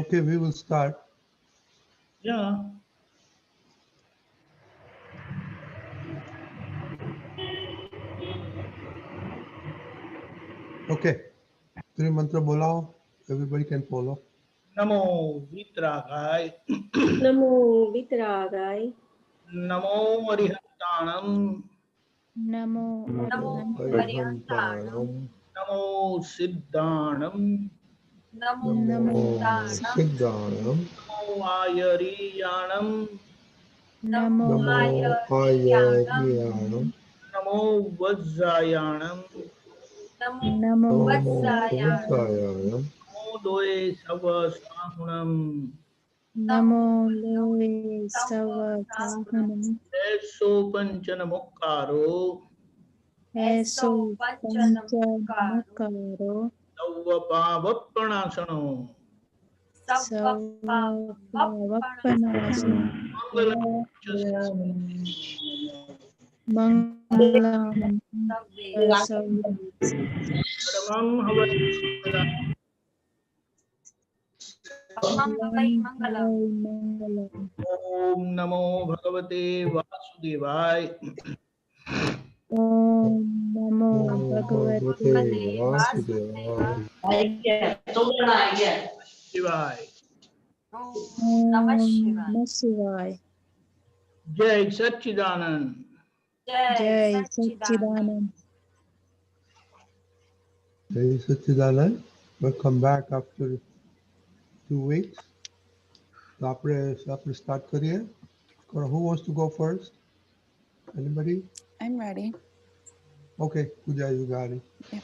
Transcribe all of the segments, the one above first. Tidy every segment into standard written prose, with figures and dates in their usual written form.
Okay, we will start. Yeah. Okay, three mantra bolao. Everybody can follow. Namo Vitragai. Namo Vitragai. Namo Arihantanam. Namo Namo Arihantanam. Namo Siddhanam. Namo Namo Siddhanam. Siddhanam. Namo Ayariyanam. Namo Namo Ayariyanam. Ayariyanam. Namo Vajrayanam. Namo Namo Namo Vajrayanam. Vajrayanam. Namo Doe Savasahunam. Namo Namo Loe Sava Sahunam. Sahunam Eso Panchanamukkaro. Eso Eso Pancha Panchanamukkaro. Namukaro Savapavappanasano. Savva Savapanasanam Mangalam. Mangalam Savve. Paramam Havai. Mam Havai Mangalam. Mangalam Om Namo Bhagavate Vasudevaya. Om Namo Namo Bhagavate Bhagavate Vasudevaya. Vasudevaya. Shivaya. Om Namah Om Shivaya. Namah Shivaya. Jai Satchidanand. Jai Jai Satchidanand. Satchidanand. Jai Satchidanand. Welcome back after 2 weeks. तो आपने start करिए. Who wants to go first? Anybody? I'm ready. Okay, Pooja, you got it. Yeah.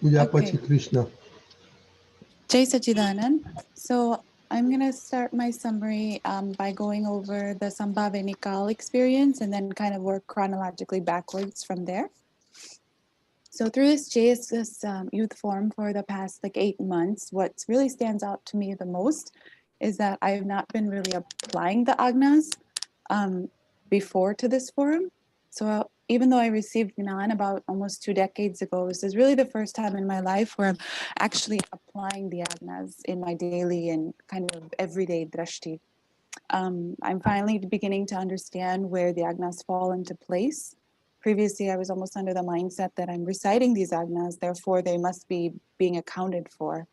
Pooja Okay. Pachi Krishna. Jai Sachidanand. So I'm going to start my summary by going over the Sambhava Nikal experience and then kind of work chronologically backwards from there. So through this JSS youth forum for the past 8 months, what really stands out to me the most is that I have not been really applying the agnas before to this forum. So even though I received Gnan about almost 2 decades ago, this is really the first time in my life where I'm actually applying the agnas in my daily and kind of everyday drashti. I'm finally beginning to understand where the agnas fall into place. Previously, I was almost under the mindset that I'm reciting these agnas, therefore they must be being accounted for.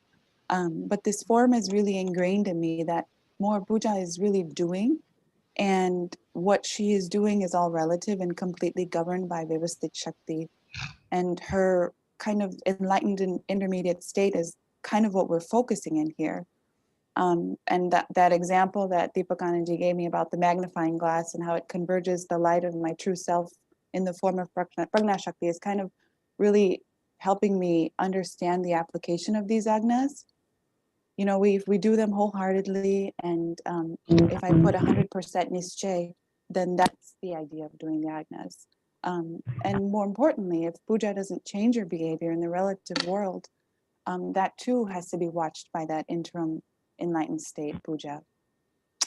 But this form is really ingrained in me that more puja is really doing, and what she is doing is all relative and completely governed by Vyavasthit Shakti. And her kind of enlightened and intermediate state is kind of what we're focusing in here. And that example that Deepakananji gave me about the magnifying glass and how it converges the light of my true self in the form of Prajna Shakti is kind of really helping me understand the application of these agnas. You know, we do them wholeheartedly, and if I put 100% nischay, then that's the idea of doing the agnas. And more importantly, if puja doesn't change your behavior in the relative world, that too has to be watched by that interim enlightened state puja.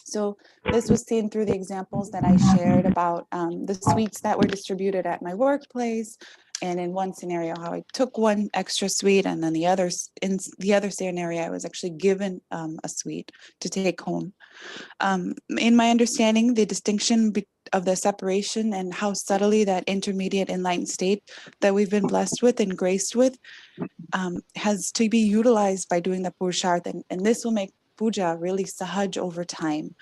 So this was seen through the examples that I shared about the sweets that were distributed at my workplace. And in one scenario, how I took one extra sweet, and then in the other scenario, I was actually given a sweet to take home. In my understanding, the distinction of the separation and how subtly that intermediate enlightened state that we've been blessed with and graced with has to be utilized by doing the purusharth, and this will make puja really sahaj over time.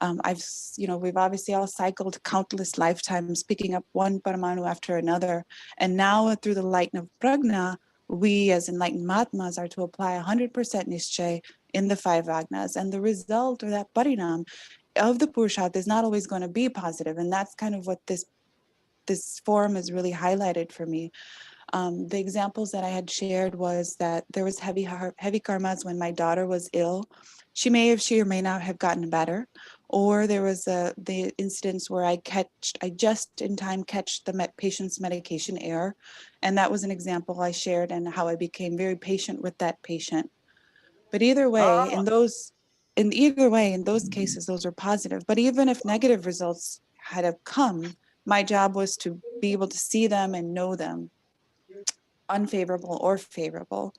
We've obviously all cycled countless lifetimes, picking up one paramanu after another, and now through the light of prajna, we as enlightened mahatmas are to apply 100% nischay in the 5 agnas, and the result or that parinam of the purusharth is not always going to be positive, and that's kind of what this forum is really highlighted for me. The examples that I had shared was that there was heavy karmas when my daughter was ill. She or may not have gotten better. Or there was the incidents where I just in time catch the patient's medication error. And that was an example I shared and how I became very patient with that patient. But either way, in those cases, those are positive. But even if negative results had have come, my job was to be able to see them and know them, unfavorable or favorable.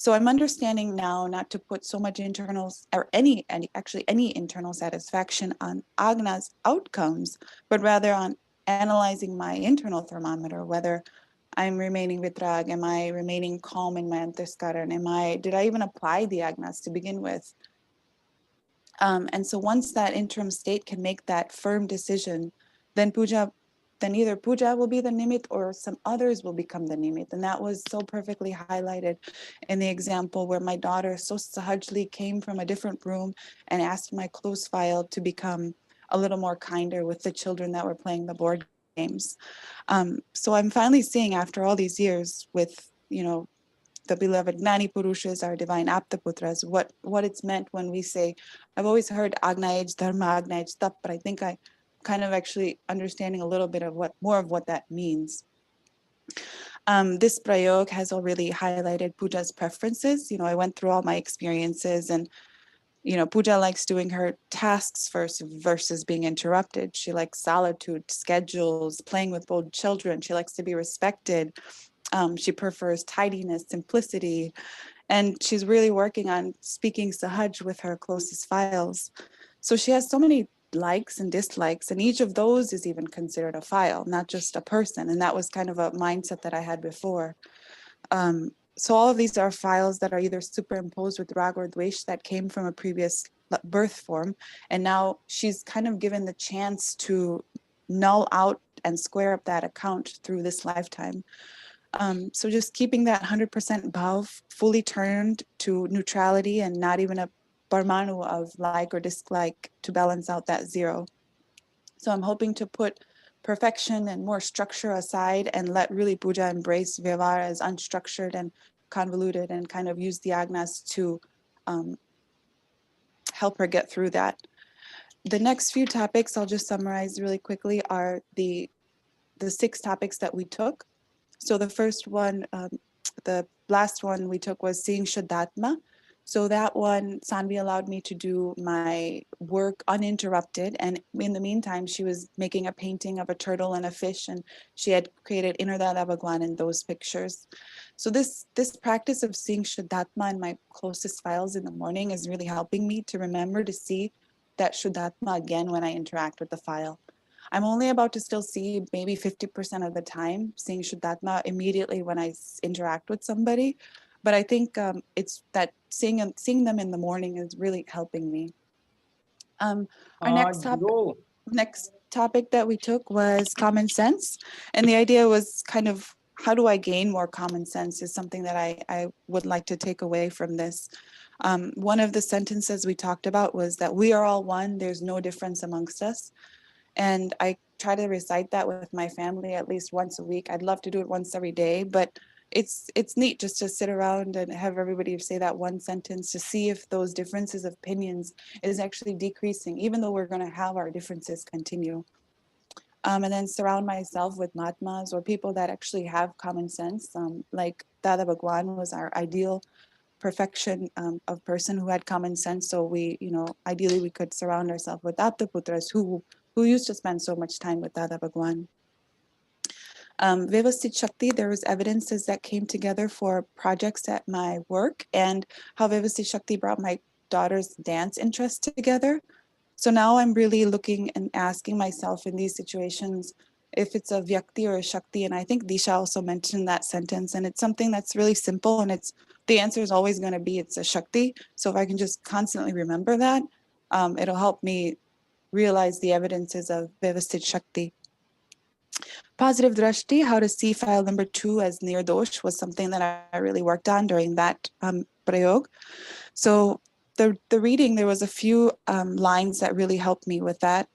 So I'm understanding now not to put so much internal or any internal satisfaction on Agna's outcomes, but rather on analyzing my internal thermometer, whether I'm remaining vitrag, am I remaining calm in my antaskaran, did I even apply the Agnas to begin with? And so once that interim state can make that firm decision, then either puja will be the nimit or some others will become the nimit. And that was so perfectly highlighted in the example where my daughter so sahajly came from a different room and asked my close file to become a little more kinder with the children that were playing the board games. So I'm finally seeing after all these years with, the beloved Gnani Purushas, our divine Aptaputras, what it's meant when we say, I've always heard Agnayaj Dharma, Agnayaj Tap, but I think I kind of actually understanding a little bit of more of what that means. This prayog has already highlighted Puja's preferences. I went through all my experiences and, Puja likes doing her tasks first versus being interrupted. She likes solitude, schedules, playing with old children. She likes to be respected. She prefers tidiness, simplicity, and she's really working on speaking Sahaj with her closest files. So she has so many likes and dislikes, and each of those is even considered a file, not just a person. And that was kind of a mindset that I had before. So all of these are files that are either superimposed with rag or dvesh that came from a previous birth form. And now she's kind of given the chance to null out and square up that account through this lifetime. So just keeping that 100% bhav fully turned to neutrality and not even a parmanu of like or dislike to balance out that zero. So I'm hoping to put perfection and more structure aside and let really puja embrace vyavahara as unstructured and convoluted and kind of use the agnas to help her get through that. The next few topics I'll just summarize really quickly are the 6 topics that we took. So the first one, the last one we took was seeing Shuddhatma. So that one, Sanvi allowed me to do my work uninterrupted. And in the meantime, she was making a painting of a turtle and a fish, and she had created Inner Dada Bhagwan in those pictures. So this practice of seeing Shuddhatma in my closest files in the morning is really helping me to remember to see that Shuddhatma again when I interact with the file. I'm only about to still see maybe 50% of the time seeing Shuddhatma immediately when I interact with somebody. But I think it's that seeing them in the morning is really helping me. Our next topic that we took was common sense. And the idea was kind of how do I gain more common sense is something that I would like to take away from this. One of the sentences we talked about was that we are all one, there's no difference amongst us. And I try to recite that with my family at least once a week. I'd love to do it once every day, but it's neat just to sit around and have everybody say that one sentence to see if those differences of opinions is actually decreasing, even though we're going to have our differences continue. And then surround myself with Mahatmas or people that actually have common sense. Like Dada Bhagwan was our ideal perfection of person who had common sense. So we, ideally we could surround ourselves with Aptaputras who used to spend so much time with Dada Bhagwan. Vyavasthit Shakti, there was evidences that came together for projects at my work and how Vyavasthit Shakti brought my daughter's dance interest together. So now I'm really looking and asking myself in these situations if it's a Vyakti or a Shakti. And I think Disha also mentioned that sentence. And it's something that's really simple. And the answer is always going to be it's a Shakti. So if I can just constantly remember that, it'll help me realize the evidences of Vyavasthit Shakti. Positive Drashti, how to see file number 2 as Nirdosh was something that I really worked on during that prayog. So the reading, there was a few lines that really helped me with that.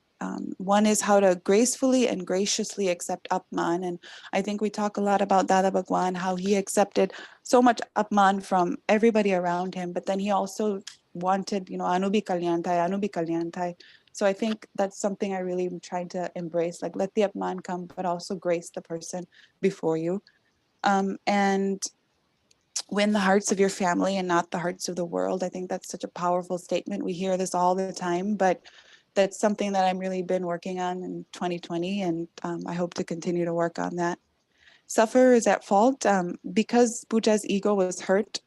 One is how to gracefully and graciously accept Apman. And I think we talk a lot about Dada Bhagwan, how he accepted so much Apman from everybody around him, but then he also wanted, Anubi Kalyantai. So I think that's something I really am trying to embrace, like let the Apman come, but also grace the person before you. And win the hearts of your family and not the hearts of the world. I think that's such a powerful statement. We hear this all the time, but that's something that I'm really been working on in 2020, and I hope to continue to work on that. Sufferer is at fault because Puja's ego was hurt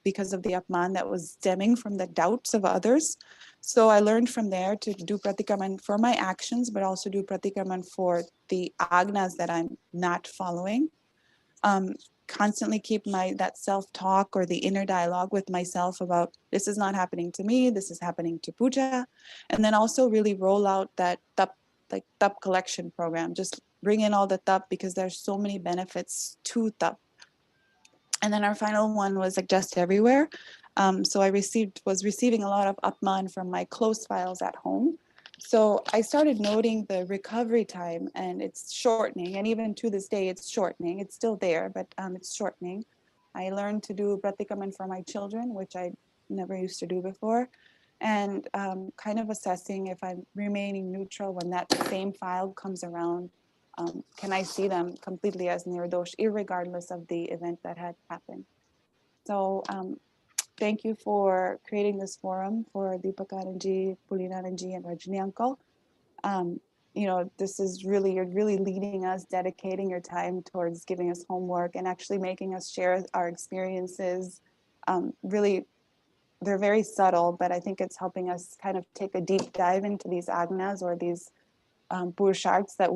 because of the Apman that was stemming from the doubts of others. So I learned from there to do Pratikraman for my actions, but also do Pratikraman for the agnas that I'm not following. Constantly keep that self-talk or the inner dialogue with myself about this is not happening to me, this is happening to puja. And then also really roll out that tap collection program. Just bring in all the tap because there's so many benefits to tap. And then our final one was like just everywhere. So I was receiving a lot of Apman from my close files at home. So I started noting the recovery time, and it's shortening. And even to this day, it's shortening. It's still there, but it's shortening. I learned to do Pratikraman for my children, which I never used to do before. And kind of assessing if I'm remaining neutral when that same file comes around. Can I see them completely as nirdosh, irregardless of the event that had happened? So thank you for creating this forum for Deepak Anandji, Pulinanandji, and Rajni uncle. This is really, you're really leading us, dedicating your time towards giving us homework and actually making us share our experiences. Really, they're very subtle, but I think it's helping us kind of take a deep dive into these agnas or these purusharths that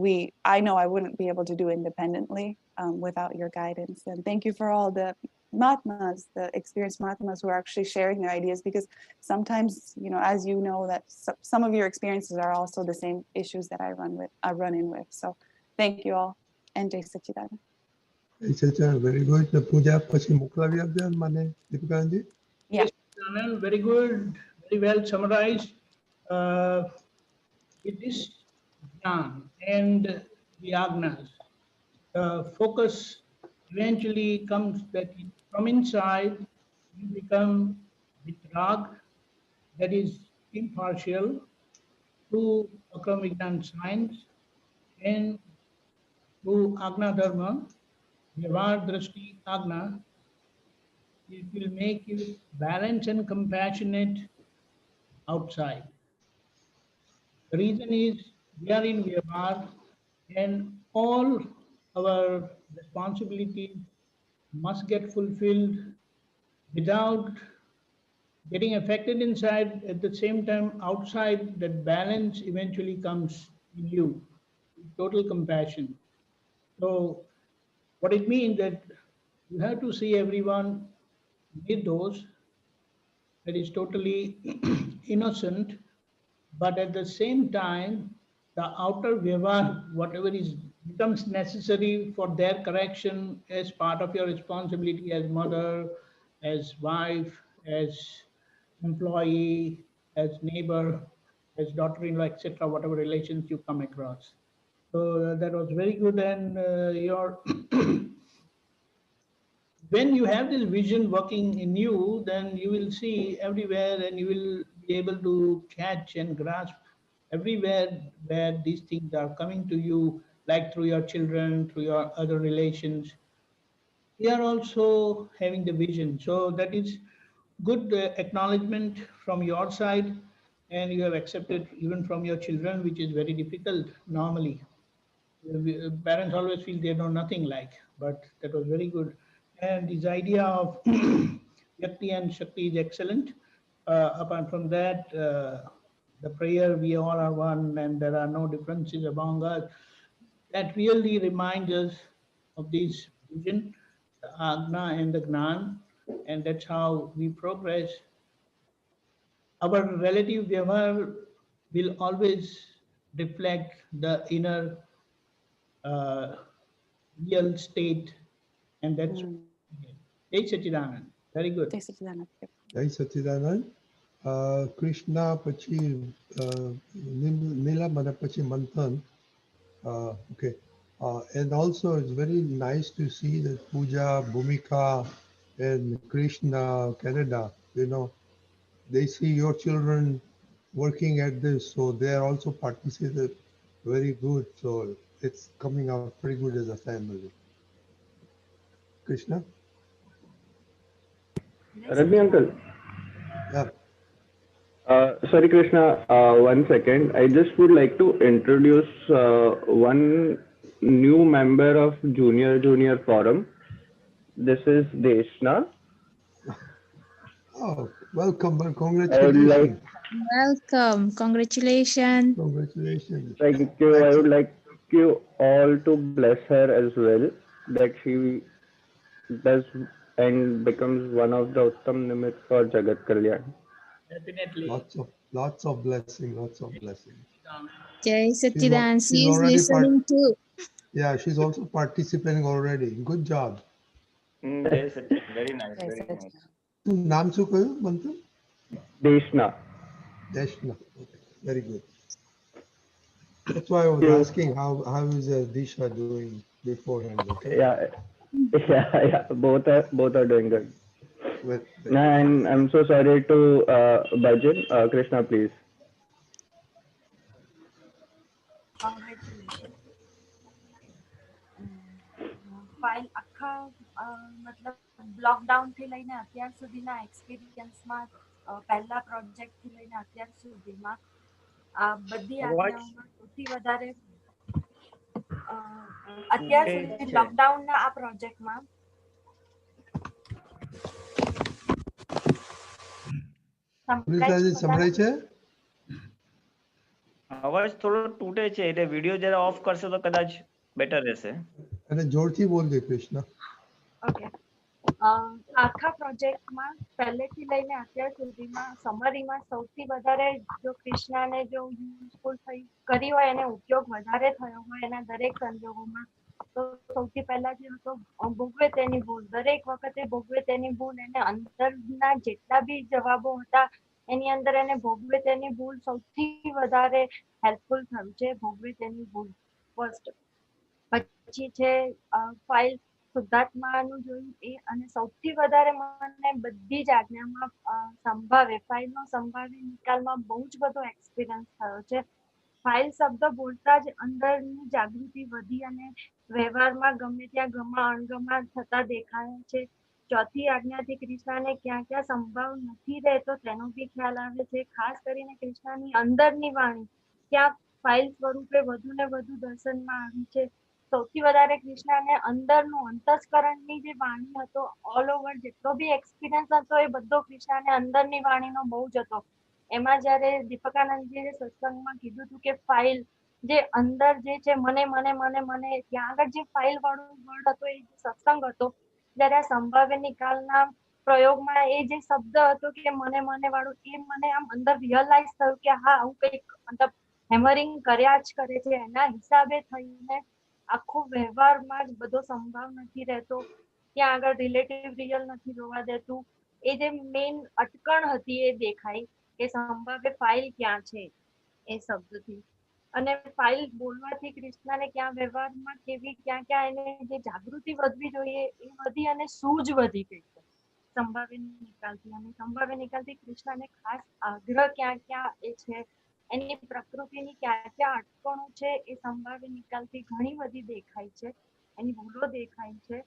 I know I wouldn't be able to do independently without your guidance. And thank you for all the Mahatmas, the experienced Mahatmas who are actually sharing their ideas, because sometimes, as you know, that some of your experiences are also the same issues that I run in with. So thank you all. And Jai Sachidanand. Very good. The puja pachi moklavi apde mane Deepak Anandji. Yeah. Anand, very good, very well summarized. With this jnana and the agnas, focus eventually comes that from inside you become vitrag, that is impartial, to Akram Vignan science, and to Agna Dharma, Vyavhar Drashti Agna. It will make you balanced and compassionate outside. The reason is we are in Vyavhar and all our responsibilities must get fulfilled without getting affected inside. At the same time, outside, that balance eventually comes in you, total compassion. So what it means that you have to see everyone nirdosh, that is totally innocent, but at the same time, the outer vyavhar, whatever becomes necessary for their correction as part of your responsibility as mother, as wife, as employee, as neighbor, as daughter-in-law, etc., whatever relations you come across. So that was very good, and your when you have this vision working in you, then you will see everywhere and you will be able to catch and grasp everywhere where these things are coming to you, like through your children, through your other relations. We are also having the vision. So that is good acknowledgement from your side, and you have accepted even from your children, which is very difficult normally. Parents always feel they know nothing like, but that was very good. And this idea of Yakti and Shakti is excellent. Apart from that, the prayer, we all are one and there are no differences among us, that really reminds us of this vision, the Agna and the Gnan, and that's how we progress. Our relative Vyavhar will always reflect the inner real state, and that's Jai Sachidanand. Very good. Jai Sachidanand. Jai Sachidanand. Krishna pachi Nila mana pachi Manthan. Okay. And also it's very nice to see that Puja, Bhumika, and Krishna, Canada, they see your children working at this, so they are also participated very good. So it's coming out pretty good as a family. Krishna? Rajni uncle. Yeah. Sorry, Krishna, 1 second. I just would like to introduce one new member of Junior Forum. This is Deshna. Oh, welcome, well, I would congratulations. Welcome. Congratulations. Congratulations. thank you. I would like you all to bless her as well, that she does and becomes one of the Uttam Nimit for Jagat Kalyan. Definitely. Lots of blessing, lots of blessing. Jai Satchidanand. she's She is already listening too. Yeah, she's also participating already. Good job. Jai Satchidanand. Very nice, Jai very nice. Satchidanand. નામ શું કહ્યું મંત્ર? Deshna. Deshna. Okay, very good. That's why I was Yes. asking how is Disha doing beforehand. Okay. Yeah. Both are doing good. Well, And I'm so sorry to Bhajan. Krishna, please. Congratulations. File આખા મતલબ lockdown થી લઈને અત્યાર સુધીના એક્સપિરિયન્સમાં પહેલા project થી લઈને અત્યાર સુધીમાં આ બધી આજ્ઞાઓમાં સૌથી વધારે અત્યાર સુધી લોકડાઉનના આ પ્રોજેક્ટમાં પુનિતાજી સંભળાય છે? અવાજ થોડો તૂટે છે એટલે વિડિયો જરા ઓફ કરશો તો કદાચ બેટર રહેશે. અને જોરથી બોલજે કૃષ્ણ. ઓકે. આખા પ્રોજેક્ટમાં પહેલેથી લઈને અત્યાર સુધીમાં સમરીમાં સૌથી વધારે જો કૃષ્ણાને જો યુઝફુલ કરી હોય એને ઉપયોગ વધારે થયો હોય એના દરેક સંજોગોમાં તો સૌથી પહેલા જે હતો ભોગવે તેની ભૂલ. દરેક વખતે ભોગવે તેની ભૂલ એને અંદરના જેટલા બી જવાબો હતા એની અંદર એને ભોગવે તેની ભૂલ સૌથી વધારે હેલ્પફુલ થયું છે. ભોગવે તેની ભૂલ ફર્સ્ટ. પછી છે ફાઇલ શુદ્ધાત્માનું જોયું એ અને સૌથી વધારે મને બધી જ આજ્ઞામાં સંભાવે ફાઇલનો સંભાવે નિકાલમાં બહુ જ બધો એક્સપિરિયન્સ થયો છે. ફાઇલ શબ્દ બોલતા જ અંદરની જાગૃતિ વધી અને વ્યવહારમાં ગમે ત્યાં ગમા અણગમા થતા દેખાય છે. ચોથી આજ્ઞાથી કૃષ્ણને ક્યાં ક્યાં સંભાવ નથી રહેતો તેનો બી ખ્યાલ આવે છે. ખાસ કરીને કૃષ્ણની અંદરની વાણી ત્યાં ફાઇલ સ્વરૂપે વધુ ને વધુ દર્શનમાં આવી છે. સૌથી વધારે કૃષ્ણને અંદરનું અંતસ્કરણની જે વાણી હતો ઓલ ઓવર જેટલો બી એક્સપિરિયન્સ હતો એ બધો કૃષ્ણને અંદરની વાણીનો બહુ જ હતો. એમાં જ્યારે દીપકાનંદજીએ સત્સંગમાં કીધું હતું કે ફાઇલ જે અંદર જે છે મને મને મને મને ત્યાં આગળ જે ફાઇલ વાળો વર્ડ હતો એ સત્સંગ હતો જ્યારે આ સંભાવ્ય નિકાલના પ્રયોગમાં એ જે શબ્દ હતો કે મને મને વાળું એ મને આમ અંદર રિયલાઇઝ થયું કે હા આવું કંઈક મતલબ હેમરિંગ કર્યા જ કરે છે. એના હિસાબે થઈને આખો વ્યવહારમાં જ બધો સંભાવ નથી રહેતો. ત્યાં આગળ રિલેટિવ રિયલ નથી જોવા દેતું. એ જે મેઇન અટકણ હતી એ દેખાય કે સંભાવ્ય ફાઇલ ક્યાં છે એ શબ્દથી. અને ફાઇલ બોલવાથી કૃષ્ણને ક્યાં વ્યવહારમાં કેવી ક્યાં ક્યાં એને જે જાગૃતિ વધવી જોઈએ એ વધી અને સૂઝ વધી ગઈ છે સંભાવ્ય નિકાલથી. અને સંભાવ્ય નિકાલથી કૃષ્ણને ખાસ આગ્રહ ક્યાં ક્યાં એ છે એની પ્રકૃતિની ક્યાં ક્યાં અટકણો છે એ સંભાવ્ય નિકાલથી ઘણી બધી દેખાય છે. એની ભૂલો દેખાય છે.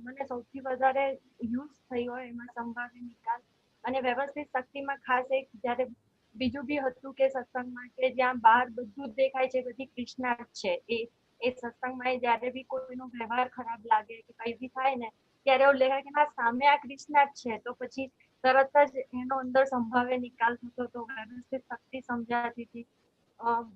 મને સૌથી વધારે યુઝ થઈ હોય એમાં સંભાવ્ય નિકાલ અને વ્યવસ્થિત શક્તિમાં ખાસ એક જ્યારે બીજું બી હતું કે સત્સંગમાં કે જ્યાં બહાર બધું જ દેખાય છે બધી કૃષ્ણા જ છે. એ સત્સંગમાં જ્યારે બી કોઈનો વ્યવહાર ખરાબ લાગે કે કઈ બી થાય ને ત્યારે એવું દેખાય કે ના સામે આ કૃષ્ણા જ છે. તો પછી તરત જ એનો અંદર સંભાવ્ય નિકાલ થતો હતો. વ્યવસ્થિત શક્તિ સમજાતી હતી.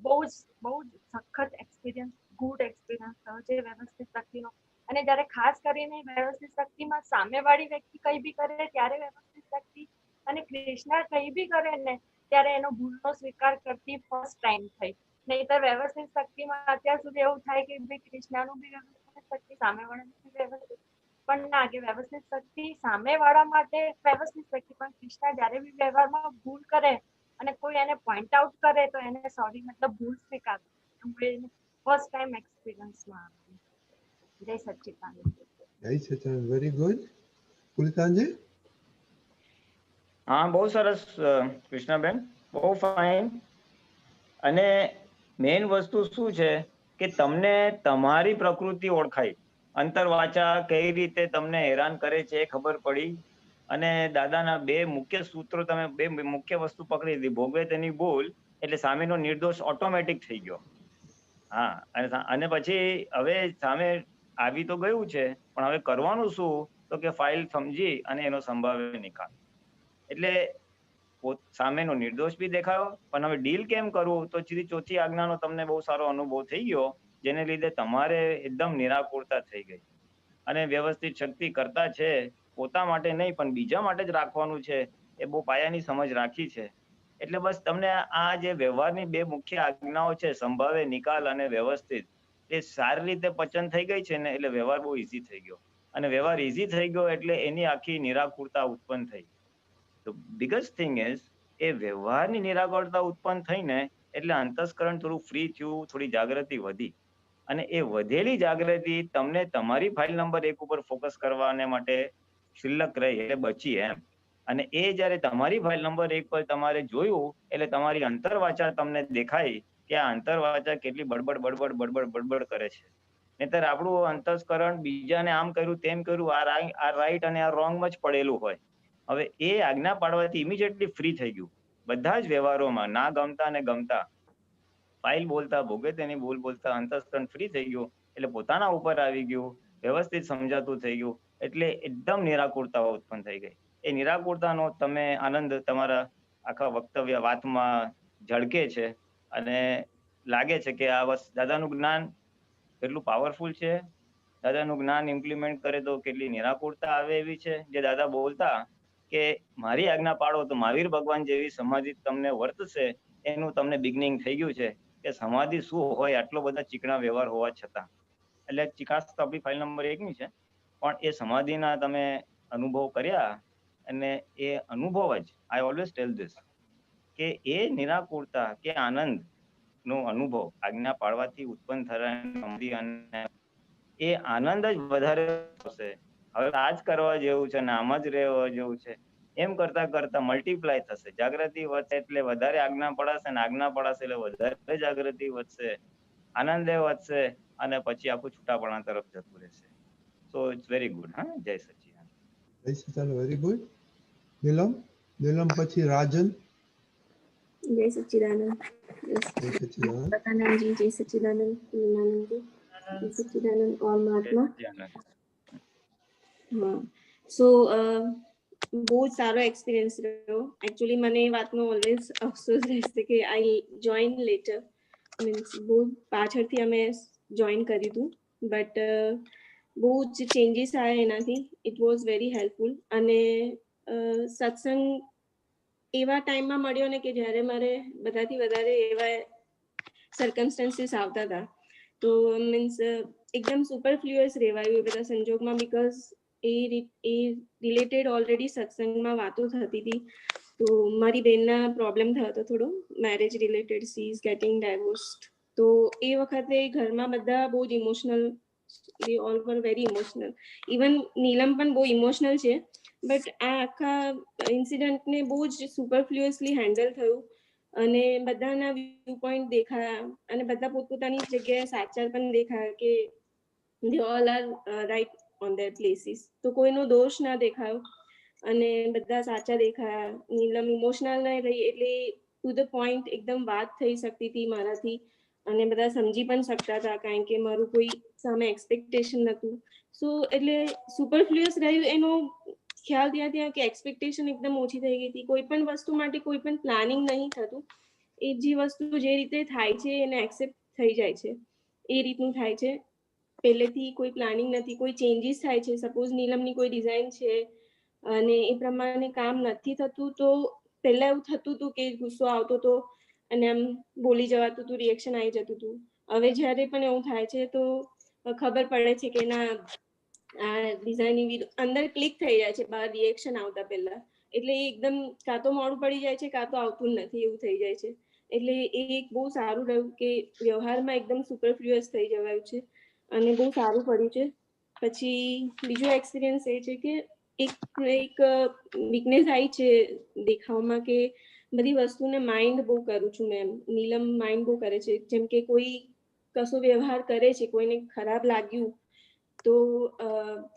બહુ જ સખત એક્સપિરિયન્સ ગુડ એક્સપિરિયન્સ થયો છે વ્યવસ્થિત શક્તિનો. અને જ્યારે ખાસ કરીને વ્યવસ્થિત શક્તિમાં સામેવાળી વ્યક્તિ કઈ બી કરે ત્યારે વ્યવસ્થિત શક્તિ અને કૃષ્ણ કઈ બી કરે ને ત્યારે એનો ભૂલનો સ્વીકાર કરતી ફર્સ્ટ ટાઈમ થઈ. નહીતર વ્યવસ્થિત શક્તિમાં અત્યાર સુધી એવું થાય કે ભાઈ કૃષ્ણનું બી વ્યવસ્થિત શક્તિ સામેવાળાનું બી વ્યવસ્થિત પણ ના કે વ્યવસ્થિત શક્તિ સામેવાળા માટે વ્યવસ્થિત શક્તિ પણ કૃષ્ણ જ્યારે બી વ્યવહારમાં ભૂલ કરે અને કોઈ એને પોઈન્ટ આઉટ કરે તો એને સોરી મતલબ ભૂલ સ્વીકાર ફર્સ્ટ ટાઈમ એક્સપિરિયન્સમાં આવ્યું. જય સચ્ચિદાનંદ. જય સચ્ચિદાનંદ. Very good. પુનિતાજી? હા બહુ સરસ કૃષ્ણાબેન, બહુ ફાઇન. અને મેઇન વસ્તુ શું છે કે તમને તમારી પ્રકૃતિ ઓળખાઈ, અંતરવાચા કઈ રીતે તમને હેરાન કરે છે એ ખબર પડી. અને દાદાના બે મુખ્ય સૂત્રો તમે બે મુખ્ય વસ્તુ પકડી લીધી. ભોગવે તેની ભૂલ એટલે સામેનો નિર્દોષ ઓટોમેટિક થઈ ગયો. હા અને પછી હવે સામે આવી તો ગયું છે પણ હવે કરવાનું શું તો કે ફાઇલ સમજી અને એનો સંભાવ્ય નિકાલ. એટલે સામેનો નિર્દોષ બી દેખાયો, પણ હવે ડીલ કેમ કરવું તો સીધી ચોથી આજ્ઞાનો તમને બહુ સારો અનુભવ થઈ ગયો, જેને લીધે તમારે એકદમ નિરાકુરતા થઈ ગઈ. અને વ્યવસ્થિત શક્તિ કરતા છે પોતા માટે નહીં પણ બીજા માટે જ રાખવાનું છે, એ બહુ પાયાની સમજ રાખી છે. એટલે બસ તમને આ જે વ્યવહારની બે મુખ્ય આજ્ઞાઓ છે, સંભાવે, નિકાલ અને વ્યવસ્થિત, એ સારી રીતે પચન થઈ ગઈ છે ને, એટલે વ્યવહાર બહુ ઈઝી થઈ ગયો. અને વ્યવહાર ઈઝી થઈ ગયો એટલે એની આખી નિરાકુરતા ઉત્પન્ન થઈ. તો બિગેસ્ટ થિંગ ઇઝ એ વ્યવહારની નિરાકુરતા ઉત્પન્ન થઈને એટલે અંતસ્કરણ થોડું ફ્રી થયું, થોડી જાગૃતિ વધી. અને એ વધેલી જાગૃતિ તમને તમારી ફાઇલ નંબર 1 ઉપર ફોકસ કરવાને માટે શિલ્લક રહી, એટલે બચી એમ. અને એ જ્યારે તમારી ફાઇલ નંબર 1 પર તમારે જોયું એટલે તમારી અંતરવાચા તમને દેખાઈ કે આ અંતરવાચા કેટલી બડબડ કરે છે. નહીતર આપણું અંતસ્કરણ બીજાને આમ કર્યું તેમ કર્યું, આ રાઈટ અને આ રોંગમાં જ પડેલું હોય. હવે એ આજ્ઞા પાડવાથી ઇમિડિયેટલી ફ્રી થઈ ગયું. બધા જ વ્યવહારોમાં ના ગમતા ને ગમતા, ફાઇલ બોલતા ભોગે તેની ભૂલ બોલતા અંતસ્કરણ ફ્રી થઈ ગયું, એટલે પોતાના ઉપર આવી ગયું, વ્યવસ્થિત સમજાતું થઈ ગયું, એટલે એકદમ નિરાકુરતા ઉત્પન્ન થઈ ગઈ. એ નિરાકુરતાનો તમે આનંદ તમારા આખા વક્તવ્ય વાતમાં ઝળકે છે. અને લાગે છે કે આ દાદાનું જ્ઞાન કેટલું પાવરફુલ છે, દાદાનું જ્ઞાન ઇમ્પ્લિમેન્ટ કરે તો કેટલી નિરાકુરતા આવે એવી છે. જે દાદા બોલતા કે મારી આજ્ઞા પાડો તો મહાવીર ભગવાન જેવી સમાધિ તમને વર્તશે, એનું તમને બિગનિંગ થઈ ગયું છે કે સમાધિ શું હોય આટલો બધા ચીકણા વ્યવહાર હોવા છતાં. એટલે ચિકાસ તો આપણી ફાઇલ નંબર 1 ની છે, પણ એ સમાધિના તમે અનુભવ કર્યા, અને એ અનુભવ જ આઈ ઓલવેઝ ટેલ ધીસ કે એ નિરાકુરતા કે આનંદ નો અનુભવ આજ્ઞા પાડવાથી ઉત્પન્ન થનાર એ આનંદ જ વધારે થશે. હવે આ જ કરવા જેવું છે ને આમ જ રહેવા જેવું છે, એમ કરતા કરતા મલ્ટીપ્લાય થશે. જાગૃતિ વધશે એટલે વધારે આજ્ઞા પડાશે, ને આજ્ઞા પડાશે એટલે વધારે જાગૃતિ વધશે, આનંદ વધશે, અને પછી આખું છૂટાપણા તરફ જતું રહેશે. So it's very good. હા, જય સચ્ચિદાનંદ. જય સચ્ચિદાનંદ, વેરી ગુડ. નીલમ પછી રાજન. જય સચ્ચિદાનંદ. જય સચ્ચિદાનંદ. સતાનંદજી, જય સચ્ચિદાનંદ. પૂર્ણાનંદજી, જય સચ્ચિદાનંદ. ઓલ મહાત્મા. હા, સો બહુ જ સારો એક્સપિરિયન્સ રહ્યો. એકચ્યુઅલી મને એ વાતનો ઓલવેઝ અફસોસ રહેશે કે આઈ જોઈન લેટર, મીન્સ બહુ પાછળથી અમે જોઈન કર્યું હતું, બટ બહુ જ ચેન્જીસ આવ્યા એનાથી. It was very helpful. અને સત્સંગ એવા ટાઈમમાં મળ્યો ને કે જ્યારે મારે બધાથી વધારે એવા સર્કમસ્ટન્સીસ આવતા હતા, તો મીન્સ એકદમ સુપરફ્લુઅસ રહેવાયું એ બધા સંજોગમાં, બીકોઝ એ રિલેટેડ ઓલરેડી સત્સંગમાં વાતો થતી હતી. તો મારી બેનના પ્રોબ્લેમ થયો હતો થોડો, marriage related. She is getting divorced. તો એ વખતે ઘરમાં બધા બહુ જ emotional, they all were very emotional. Even Neelam પણ બહુ ઇમોશનલ છે, બટ આ આખા ઇન્સિડન્ટને બહુ જ સુપરફ્લુઅસલી હેન્ડલ થયું, અને બધાના વ્યૂ પોઈન્ટ દેખાયા, અને બધા પોતપોતાની જગ્યાએ સાચા પણ દેખાયા કે they all are right on their places. તો કોઈનો દોષ ના દેખાયો, અને બધા સાચા દેખાયા. નીલમ ઇમોશનલ ના રહી, એટલે ટુ ધ પોઈન્ટ એકદમ વાત થઈ શકતી હતી મારાથી, અને બધા સમજી પણ શકતા હતા, કારણ કે મારું કોઈ સામે એક્સપેક્ટેશન નહોતું. સો એટલે સુપરફ્લુઅસ રહ્યું એનો ખ્યાલ ત્યાં કે એક્સપેક્ટેશન એકદમ ઓછી થઈ ગઈ હતી. કોઈ પણ વસ્તુ માટે કોઈ પણ પ્લાનિંગ નહીં થતું, એ જે વસ્તુ જે રીતે થાય છે એને એક્સેપ્ટ થઈ જાય છે, એ રીતનું થાય છે. પહેલેથી કોઈ પ્લાનિંગ નથી, કોઈ ચેન્જીસ થાય છે. સપોઝ નીલમની કોઈ ડિઝાઇન છે અને એ પ્રમાણે કામ નથી થતું, તો પહેલા એવું થતું હતું કે ગુસ્સો આવતો હતો અને આમ બોલી જવાતું હતું, રિએક્શન આવી જતું હતું. હવે જ્યારે પણ એવું થાય છે તો ખબર પડે છે કે ના, આ ડિઝાઇન અંદર ક્લિક થઈ જાય છે બહાર રિએક્શન આવતા પહેલા. એટલે એકદમ કાં તો મોડું પડી જાય છે, કાં તો આવતું નથી, એવું થઈ જાય છે. એટલે એ એક બહુ સારું રહ્યું કે વ્યવહારમાં એકદમ સુપરફ્લુઅસ થઈ જવાયું છે, અને બહુ સારું પડ્યું છે. પછી બીજો એક્સપિરિયન્સ એ છે કે એક વીકનેસ આવી છે દેખાવમાં, કે બધી વસ્તુને માઇન્ડ બહુ કરું છું મેં. નીલમ માઇન્ડ બહુ કરે છે. જેમ કે કોઈ કશો વ્યવહાર કરે છે, કોઈને ખરાબ લાગ્યું તો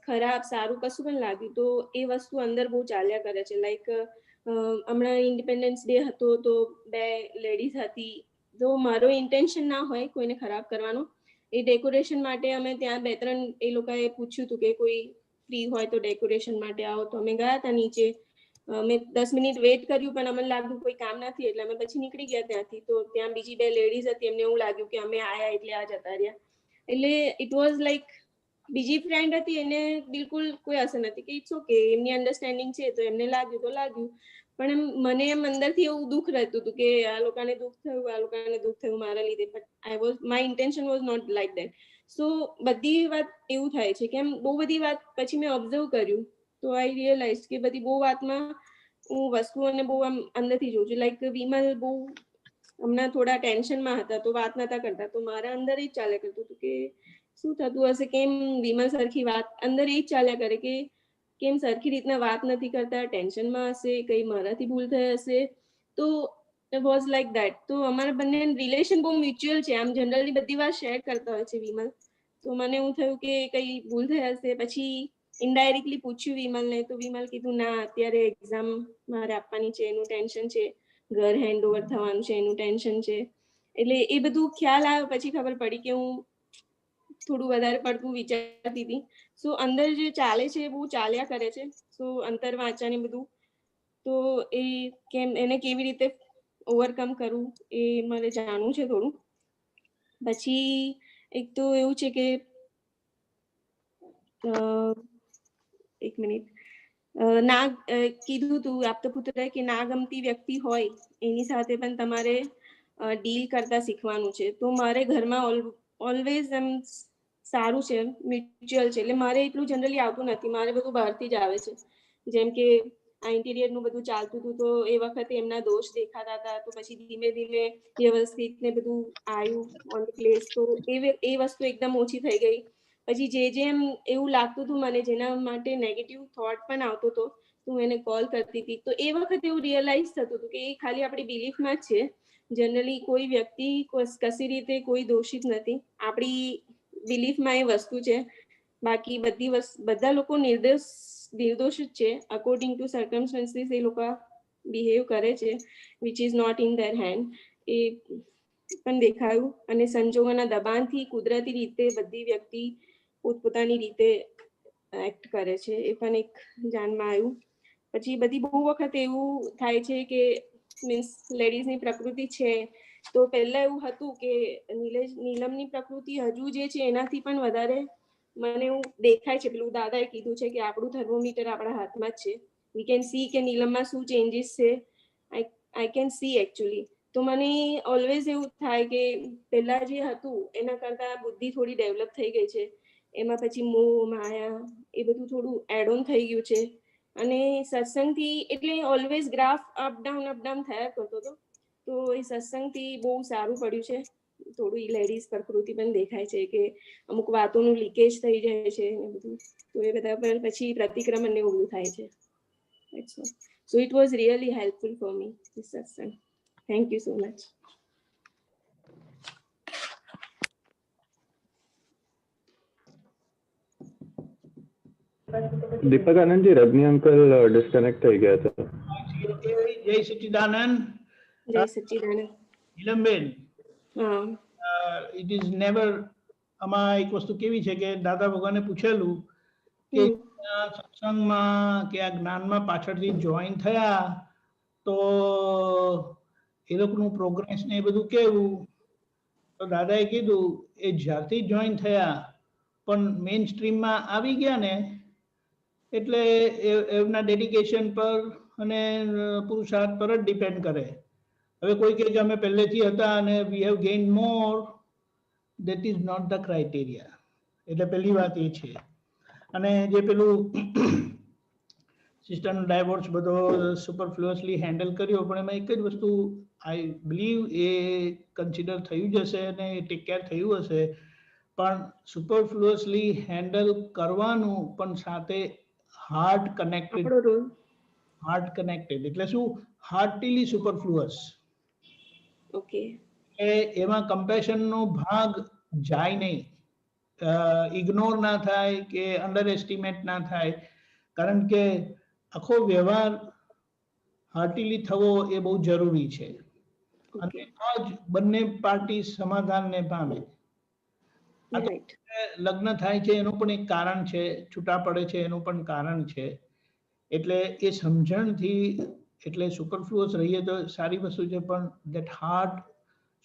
ખરાબ સારું કશું પણ લાગ્યું તો એ વસ્તુ અંદર બહુ ચાલ્યા કરે છે. લાઈક હમણાં ઇન્ડિપેન્ડન્સ ડે હતો, તો 2 લેડીઝ હતી, તો મારો ઇન્ટેન્શન ના હોય કોઈને ખરાબ કરવાનો. એ ડેકોરેશન માટે અમે ત્યાં 2-3 એ લોકોએ પૂછ્યું હતું કે કોઈ ફ્રી હોય તો ડેકોરેશન માટે આવો, તો અમે ગયા હતા નીચે. મેં 10 મિનિટ વેઇટ કર્યું પણ અમને લાગ્યું કોઈ કામ નથી એટલે અમે પછી નીકળી ગયા ત્યાંથી. તો ત્યાં બીજી 2 લેડીઝ હતી, એમને એવું લાગ્યું કે અમે આયા એટલે આ જતા રહ્યા. એટલે ઇટ વોઝ લાઈક બીજી ફ્રેન્ડ હતી એને બિલકુલ કોઈ અસર નથી કે ઇટ્સ ઓકે, એમની અન્ડરસ્ટેન્ડિંગ છે તો એમને લાગ્યું તો લાગ્યું. પણ મને એમ અંદરથી એવું દુઃખ રહેતું હતું કે આ લોકોને દુઃખ થયું મારા લીધે. But my intention was not like that. So બધી વાત એવું થાય છે કે એમ બહુ બધી વાત પછી મેં ઓબ્ઝર્વ કર્યું તો આઈ રિયલાઇઝ કે બધી બહુ વાતમાં હું વસ્તુઓને બહુ આમ અંદરથી જોઉં છું. લાઈક વિમલ બહુ હમણાં થોડા ટેન્શનમાં હતા તો વાત નતા કરતા, તો મારા અંદર એ જ ચાલ્યા કરતું હતું કે શું થતું હશે, કેમ વિમલ સરખી વાત અંદર એ જ ચાલ્યા કરે કે કેમ સરખી રીતના વાત નથી કરતા, ટેન્શનમાં હશે, કઈ મારાથી ભૂલ થઈ હશે. તો વોઝ લાઈક દેટ. તો અમારા બંને રિલેશન બહુ મ્યુચ્યુઅલ છે, આમ જનરલી બધી વાત શેર કરતા હોય છે વિમલ. તો મને એવું થયું કે કઈ ભૂલ થઈ હશે. પછી ઇનડાયરેક્ટલી પૂછ્યું વિમલને તો વિમલ કીધું ના અત્યારે એક્ઝામ મારે આપવાની છે એનું ટેન્શન છે, ઘર હેન્ડ ઓવર થવાનું છે એનું ટેન્શન છે. એટલે એ બધું ખ્યાલ આવ્યો પછી ખબર પડી કે હું થોડું વધારે પડતું વિચારતી હતી. સો અંદર જે ચાલે છે બહુ ચાલ્યા કરે છે. સો અંતર વાંચા ને બધું, તો એ કેમ એને કેવી રીતે ઓવરકમ કરવું એ મારે જાણવું છે થોડું. પછી એક તો એવું છે કે એક મિનિટ ના કીધું તું આપતા પુત્રએ કે ના ગમતી વ્યક્તિ હોય એની સાથે પણ તમારે ડીલ કરતા શીખવાનું છે. તો મારે ઘરમાં ઓલવેઝ એમ સારું છે, મ્યુચ્યુઅલ છે. એટલે મારે એટલું જનરલી આવતું નથી, મારે બધું બહારથી જ આવે છે. જેમ કે આ ઇન્ટિરિયરનું બધું ચાલતું હતું તો એ વખતે એમના દોષ દેખાતા હતા, તો પછી ધીમે ધીમે વ્યવસ્થિત ને બધું આવ્યું ઓન પ્લેસ. તો એ વસ્તુ એકદમ ઓછી થઈ ગઈ. પછી જેમ એવું લાગતું હતું મને જેના માટે નેગેટિવ થોટ પણ આવતો હતો તો એને કોલ કરતી હતી. તો એ વખતે એવું રિયલાઇઝ થતું હતું કે એ ખાલી આપણી બિલીફમાં જ છે. જનરલી કોઈ વ્યક્તિ કશી રીતે કોઈ દોષિત નથી, આપણી બિલીફમાં એ વસ્તુ છે. બાકી બધા લોકો નિર્દોષ જ છે. અકોર્ડિંગ ટુ સર્કમસ્ટન્સીસ એ લોકો બિહેવ કરે છે which is not in their hand. એ પણ દેખાયું. અને સંજોગોના દબાણથી કુદરતી રીતે બધી વ્યક્તિ પોતપોતાની રીતે એક્ટ કરે છે, એ પણ એક જાણમાં આવ્યું. પછી બધી બહુ વખત એવું થાય છે કે મીન્સ લેડીઝની પ્રકૃતિ છે તો પહેલા એવું હતું કે નીલમની પ્રકૃતિ હજુ જે છે એનાથી પણ વધારે મને એવું દેખાય છે. પેલું દાદાએ કીધું છે કે આપણું થર્મોમીટર આપણા હાથમાં જ છે. વી કેન સી કે નીલમમાં શું ચેન્જીસ છે. I can see actually. તો મને ઓલવેઝ એવું થાય કે પહેલા જે હતું એના કરતા બુદ્ધિ થોડી ડેવલપ થઈ ગઈ છે. એમાં પછી મોહ માયા એ બધું થોડું એડ ઓન થઈ ગયું છે. અને સત્સંગથી એટલે ઓલવેઝ ગ્રાફ અપડાઉન થયા કરતો હતો. તો એ સત્સંગથી બહુ સારું પડ્યું છે. થોડું લેડીઝ પ્રકૃતિ પણ દેખાય છે કે અમુક વાતોનું લીકેજ થઈ જાય છે ને બધું. તો એ બધા પર પછી પ્રતિક્રમણ ને ઊભું થાય છે. So it was really helpful for me, this satsang. Thank you so much. Deepak Anandji, Rajni uncle disconnect થઈ ગયા છે. જય સચ્ચિદાનંદ. જય સચ્ચિદાનંદ. નીલમબેન, હા, ઇટ ઇઝ નેવર, આમાં એક વસ્તુ કેવી છે કે દાદા ભગવાને પૂછેલું કે સત્સંગમાં કે આ જ્ઞાનમાં પાછળથી જોઈન થયા તો એ લોકોનું પ્રોગ્રેસ ને એ બધું કેવું. તો દાદાએ કીધું એ જ્યારથી જોઈન થયા પણ મેઇન સ્ટ્રીમમાં આવી ગયા ને એટલે એમના ડેડિકેશન પર અને પુરુષાર્થ પર જ ડિપેન્ડ કરે. હવે કોઈ કહે કે અમે પહેલેથી હતા અને we have gain more, that is not the criteria. એટલે પહેલી વાત એ છે. અને જે પેલું સિસ્ટરનો ડાયવોર્સ બધો સુપરફ્લુઅસલી હેન્ડલ કર્યો, પણ એમાં એક જ વસ્તુ આઈ બિલીવ એ કન્સિડર થયું જ હશે અને ટેક કેર થયું હશે. પણ સુપરફ્લુઅસલી હેન્ડલ કરવાનું પણ સાથે હાર્ટ કનેક્ટેડ એટલે શું? Heartily superfluous. ઓકે. એમાં કમ્પેશનનો ભાગ જાય નહીં, ઇગ્નોર ના થાય કે અંડર એસ્ટિમેટ ના થાય. કારણ કે આખો વ્યવહાર હાર્ટીલી થવો એ બહુ જરૂરી છે. અને તો જ બંને પાર્ટી સમાધાનને પામે. લગ્ન થાય છે એનું પણ એક કારણ છે, છૂટા પડે છે એનું પણ કારણ છે. એટલે એ સમજણથી એટલે સુપરફ્લુઅસ રહીએ તો સારી વસ્તુ છે, પણ that heart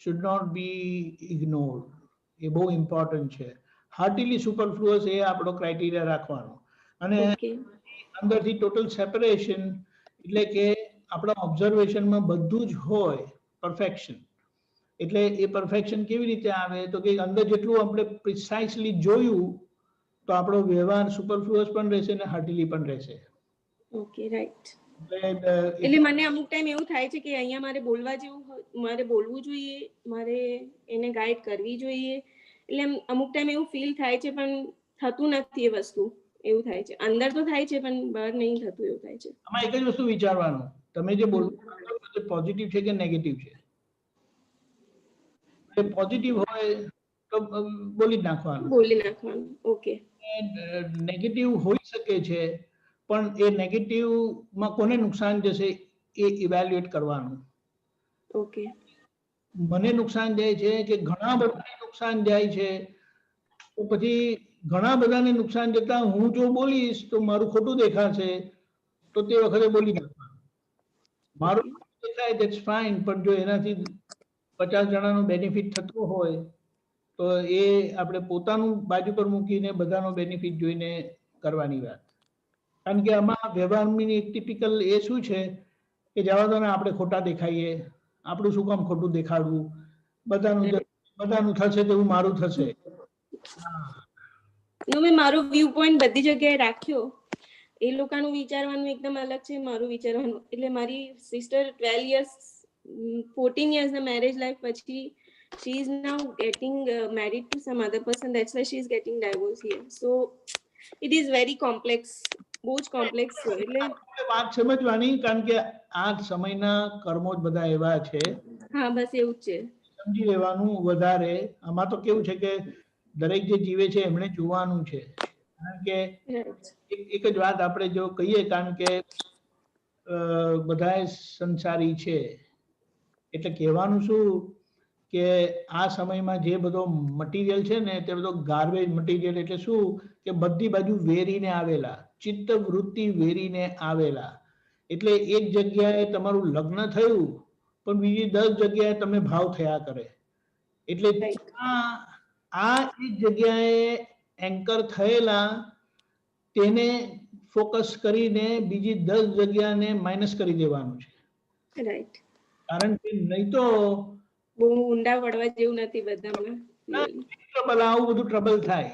should not be ignored. એ બહુ ઇમ્પોર્ટન્ટ છે. હાર્ટીલી સુપરફ્લુઅસ એ આપણો ક્રાઇટેરિયા રાખવાનો. અને ઓકે અંદરથી ટોટલ સેપરેશન એટલે કે આપણા ઓબ્ઝર્વેશનમાં બધું જ હોય પરફેક્શન. એટલે એ પરફેક્શન કેવી રીતે આવે તો કે અંદર જેટલું આપણે પ્રિસાઇસલી જોયું તો આપણો વ્યવહાર સુપરફ્લુઅસ પણ રહેશે અને હાર્ટીલી પણ રહેશે. Okay right. એટલે એટલે મને અમુક ટાઈમ એવું થાય છે કે અહીંયા મારે બોલવા જેવું મારે બોલવું જોઈએ, મારે એને ગાઈડ કરવી જોઈએ, એટલે અમુક ટાઈમ એવું ફીલ થાય છે પણ થતું નથી એ વસ્તુ. એવું થાય છે અંદર તો થાય છે પણ બહાર નહીં થતું એવું થાય છે. આમાં એક જ વસ્તુ વિચારવાનું, તમે જે બોલવું પોઝિટિવ છે કે નેગેટિવ છે. પોઝિટિવ હોય તો બોલી જ નાખવાનું. બોલી નાખવાનું. ઓકે. નેગેટિવ હોઈ શકે છે પણ એ નેગેટિવમાં કોને નુકસાન જશે એ ઇવેલ્યુએટ કરવાનું. ઓકે. મને નુકસાન જાય છે કે ઘણા બધાને નુકસાન જાય છે, તો પછી ઘણા બધાને નુકસાન જતા હું જો બોલીશ તો મારું ખોટું દેખાશે, તો તે વખતે બોલી નાખવાનું. મારું દેખાય ધેટ્સ ફાઇન, પણ જો એનાથી 50 જણાનો બેનિફિટ થતો હોય તો એ આપણે પોતાનું બાજુ પર મૂકીને બધાનો બેનિફિટ જોઈને કરવાની વાત. કારણ કે આમાં વ્યવહારની એક ટિપિકલ એ શું છે કે જવા દો ને, આપણે ખોટા દેખાઈએ, આપણું શું કામ ખોટું દેખાડવું, બધાનું થશે તેવું મારું થશે. મેં મારો વ્યૂ પોઈન્ટ બધી જગ્યાએ રાખ્યો. એ લોકોનું વિચારવાનું એકદમ અલગ છે, મારું વિચારવાનું. એટલે મારી સિસ્ટર 12 years 14 years ના મેરેજ લાઈફ પછી she is now getting married to some other person, that's why she is getting divorced here. So it is very complex, બહુ જ કોમ્પ્લેક્સ છે. એટલે વાત સમજવાની, કારણ કે આ સમયના કર્મો જ બધા એવા છે. હા બસ એવું જ છે, સમજી લેવાનું વધારે. આમાં તો કેવું છે કે દરેક જે જીવે છે એમણે જોવાનું છે. કારણ કે એક જ વાત આપણે જો કહીએ, કારણ કે બધા સંસારી છે, એટલે કહેવાનું શું કે આ સમયમાં જે બધો મટીરિયલ છે ને તે બધો ગાર્બેજ મટીરિયલ. એટલે શું કે બધી બાજુ વેરીને આવેલા, ચિત્ત વૃત્તિ વેરીને આવેલા. એટલે એક જગ્યાએ તમારું લગ્ન થયું પણ બીજી 10 જગ્યાએ તમે ભાવ થયા કરે. એટલે આ એક જગ્યાએ એન્કર થયેલા તેને ફોકસ કરીને બીજી 10 જગ્યાને માઇનસ કરી દેવાનું છે. રાઈટ. કારણ કે નહીં તો બહુ ઊંડા પડવા જેવું નથી બધામાં. ટ્રબલ, આવું બધું ટ્રબલ થાય.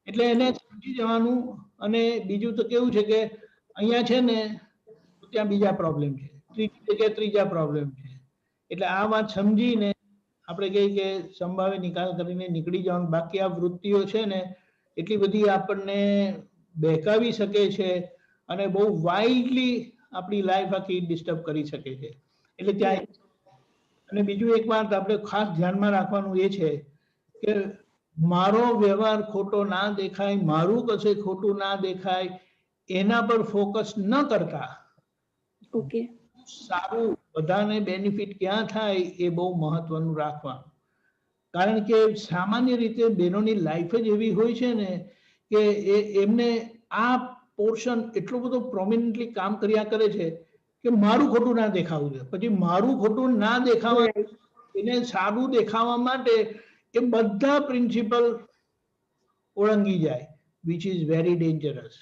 એટલે એને સમજી જવાનું. અને બીજું તો કેવું છે કે અહીંયા છે ને ત્યાં બીજા પ્રોબ્લેમ છે, ત્રીજી જગ્યાએ ત્રીજા પ્રોબ્લેમ છે. એટલે આ વાત સમજીને આપણે કહીએ કે સંભાવે નિકાલ કરીને નીકળી જવાનું. બાકી આ વૃત્તિઓ છે ને એટલી બધી આપણને બહેકાવી શકે છે અને બહુ વાઇલ્ડલી આપણી લાઈફ આખી ડિસ્ટર્બ કરી શકે છે. એટલે ત્યાં. અને બીજું એક વાત આપણે ખાસ ધ્યાનમાં રાખવાનું એ છે કે મારો વ્યવહાર ખોટો ના દેખાય, મારું કશે ખોટું ના દેખાય, એના પર ફોકસ ન કરતા ઓકે સારું બધાને બેનિફિટ ક્યાં થાય એ બહુ મહત્વનું રાખવાનું. કારણ કે સામાન્ય રીતે બહેનોની લાઈફ જ એવી હોય છે ને કે એમને આ પોર્શન એટલો બધો પ્રોમિનન્ટલી કામ કર્યા કરે છે કે મારું ખોટું ના દેખાવું છે. પછી મારું ખોટું ના દેખાવા, એને સારું દેખાવા માટે એ બધા પ્રિન્સિપલ ઓળંગી જાય, વિચ ઇઝ વેરી ડેન્જરસ.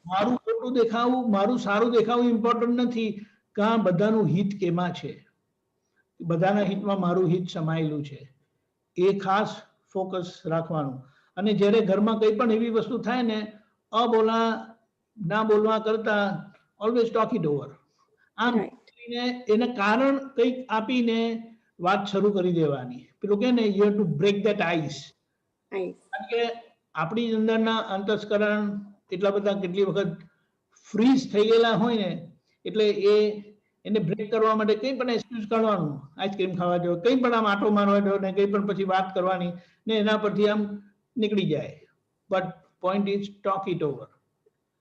મારું ખોટું દેખાવું, મારું સારું દેખાવું ઇમ્પોર્ટન્ટ નથી. કાં બધાનું હિત કેમાં છે, બધાના હિતમાં મારું હિત સમાયેલું છે, એ ખાસ ફોકસ રાખવાનું. અને જ્યારે ઘરમાં કંઈ પણ એવી વસ્તુ થાય ને, અબોલા ના બોલવા કરતા ઓલવેઝ ટોક ઇટ ઓવર. આમ એને કારણ કંઈક આપીને વાત શરૂ કરી દેવાની. પેલું કે ને, you have to break that ice. કારણ કે આપણી અંદરના અંતસ્કરણ એટલા બધા કેટલી વખત ફ્રીઝ થઈ ગયેલા હોય ને, એટલે એને બ્રેક કરવા માટે કંઈ પણ એક્સક્યુઝ કાઢવાનું. આઈસ્ક્રીમ ખાવા જાવ, કંઈ પણ આમ આટો મારવા જાવ ને કંઈ પણ પછી વાત કરવાની ને એના પરથી આમ નીકળી જાય. But point is talk it over.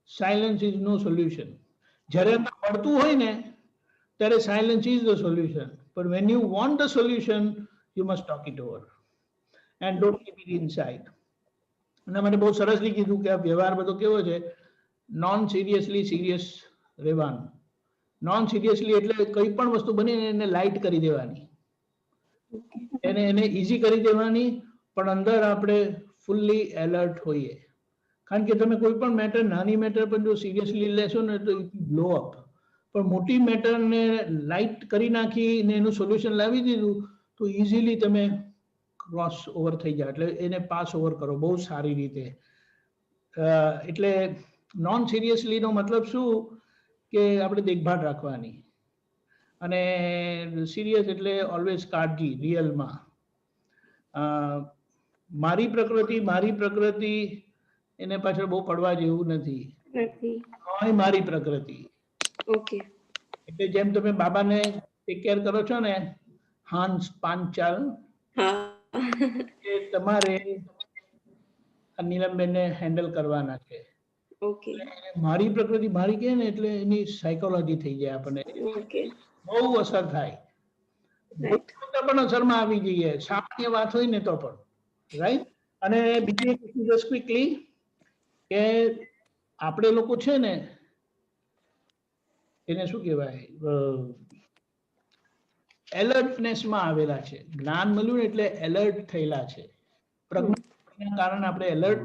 Silence is no solution. જ્યારે અંદર પડતું હોય ને ત્યારે silence is the solution. But when you want the solution you must talk it over and don't keep it inside. અને મને બહુ સરસલી કીધું કે આ વ્યવહાર બધો કેવો છે, નોન સિરિયસલી સિરિયસ રહેવાનું. નોન સિરિયસલી એટલે કઈ પણ વસ્તુ બની એને લાઇટ કરી દેવાની, એને ઈઝી કરી દેવાની, પણ અંદર આપણે ફૂલ્લી એલર્ટ હોઈએ. કારણ કે તમે કોઈ પણ મેટર, નાની મેટર પણ જો સિરિયસલી લેશો ને તો ઇટ બ્લો અપ. પણ મોટી મેટરને લાઇટ કરી નાખીને એનું સોલ્યુશન લાવી દીધું તો ઇઝીલી તમે ક્રોસ ઓવર થઈ જાય, એટલે એને પાસ ઓવર કરો બહુ સારી રીતે. એટલે નોન સિરિયસલી નો મતલબ શું કે આપણે દેખભાળ રાખવાની, અને સિરિયસ એટલે ઓલવેઝ કાળજી રિયલમાં. મારી પ્રકૃતિ એને પાછળ બહુ પડવા જેવું નથી. મારી પ્રકૃતિ ઓકે. એટલે જેમ તમે બાબાને ટેક કેર કરો છો ને, હાન્સ પાંચાલ, એ તમારે નીલમબેનને હેન્ડલ કરવાના છે. ઓકે. મારી પ્રકૃતિ મારી કે ને એટલે એની સાયકોલોજી થઈ જાય, આપણને બહુ અસર થાય, પણ અસરમાં આવી જઈએ, સામાન્ય વાત હોય ને તો પણ, રાઈટ. અને બીજી એક જસ્ટ ક્વિકલી કે આપણે લોકો છે ને એને શું કહેવાય, એલર્ટનેસમાં આવેલા છે. જ્ઞાન મળ્યું ને એટલે એલર્ટ થયેલા છે. પ્રજ્ઞાના કારણે આપણે alert,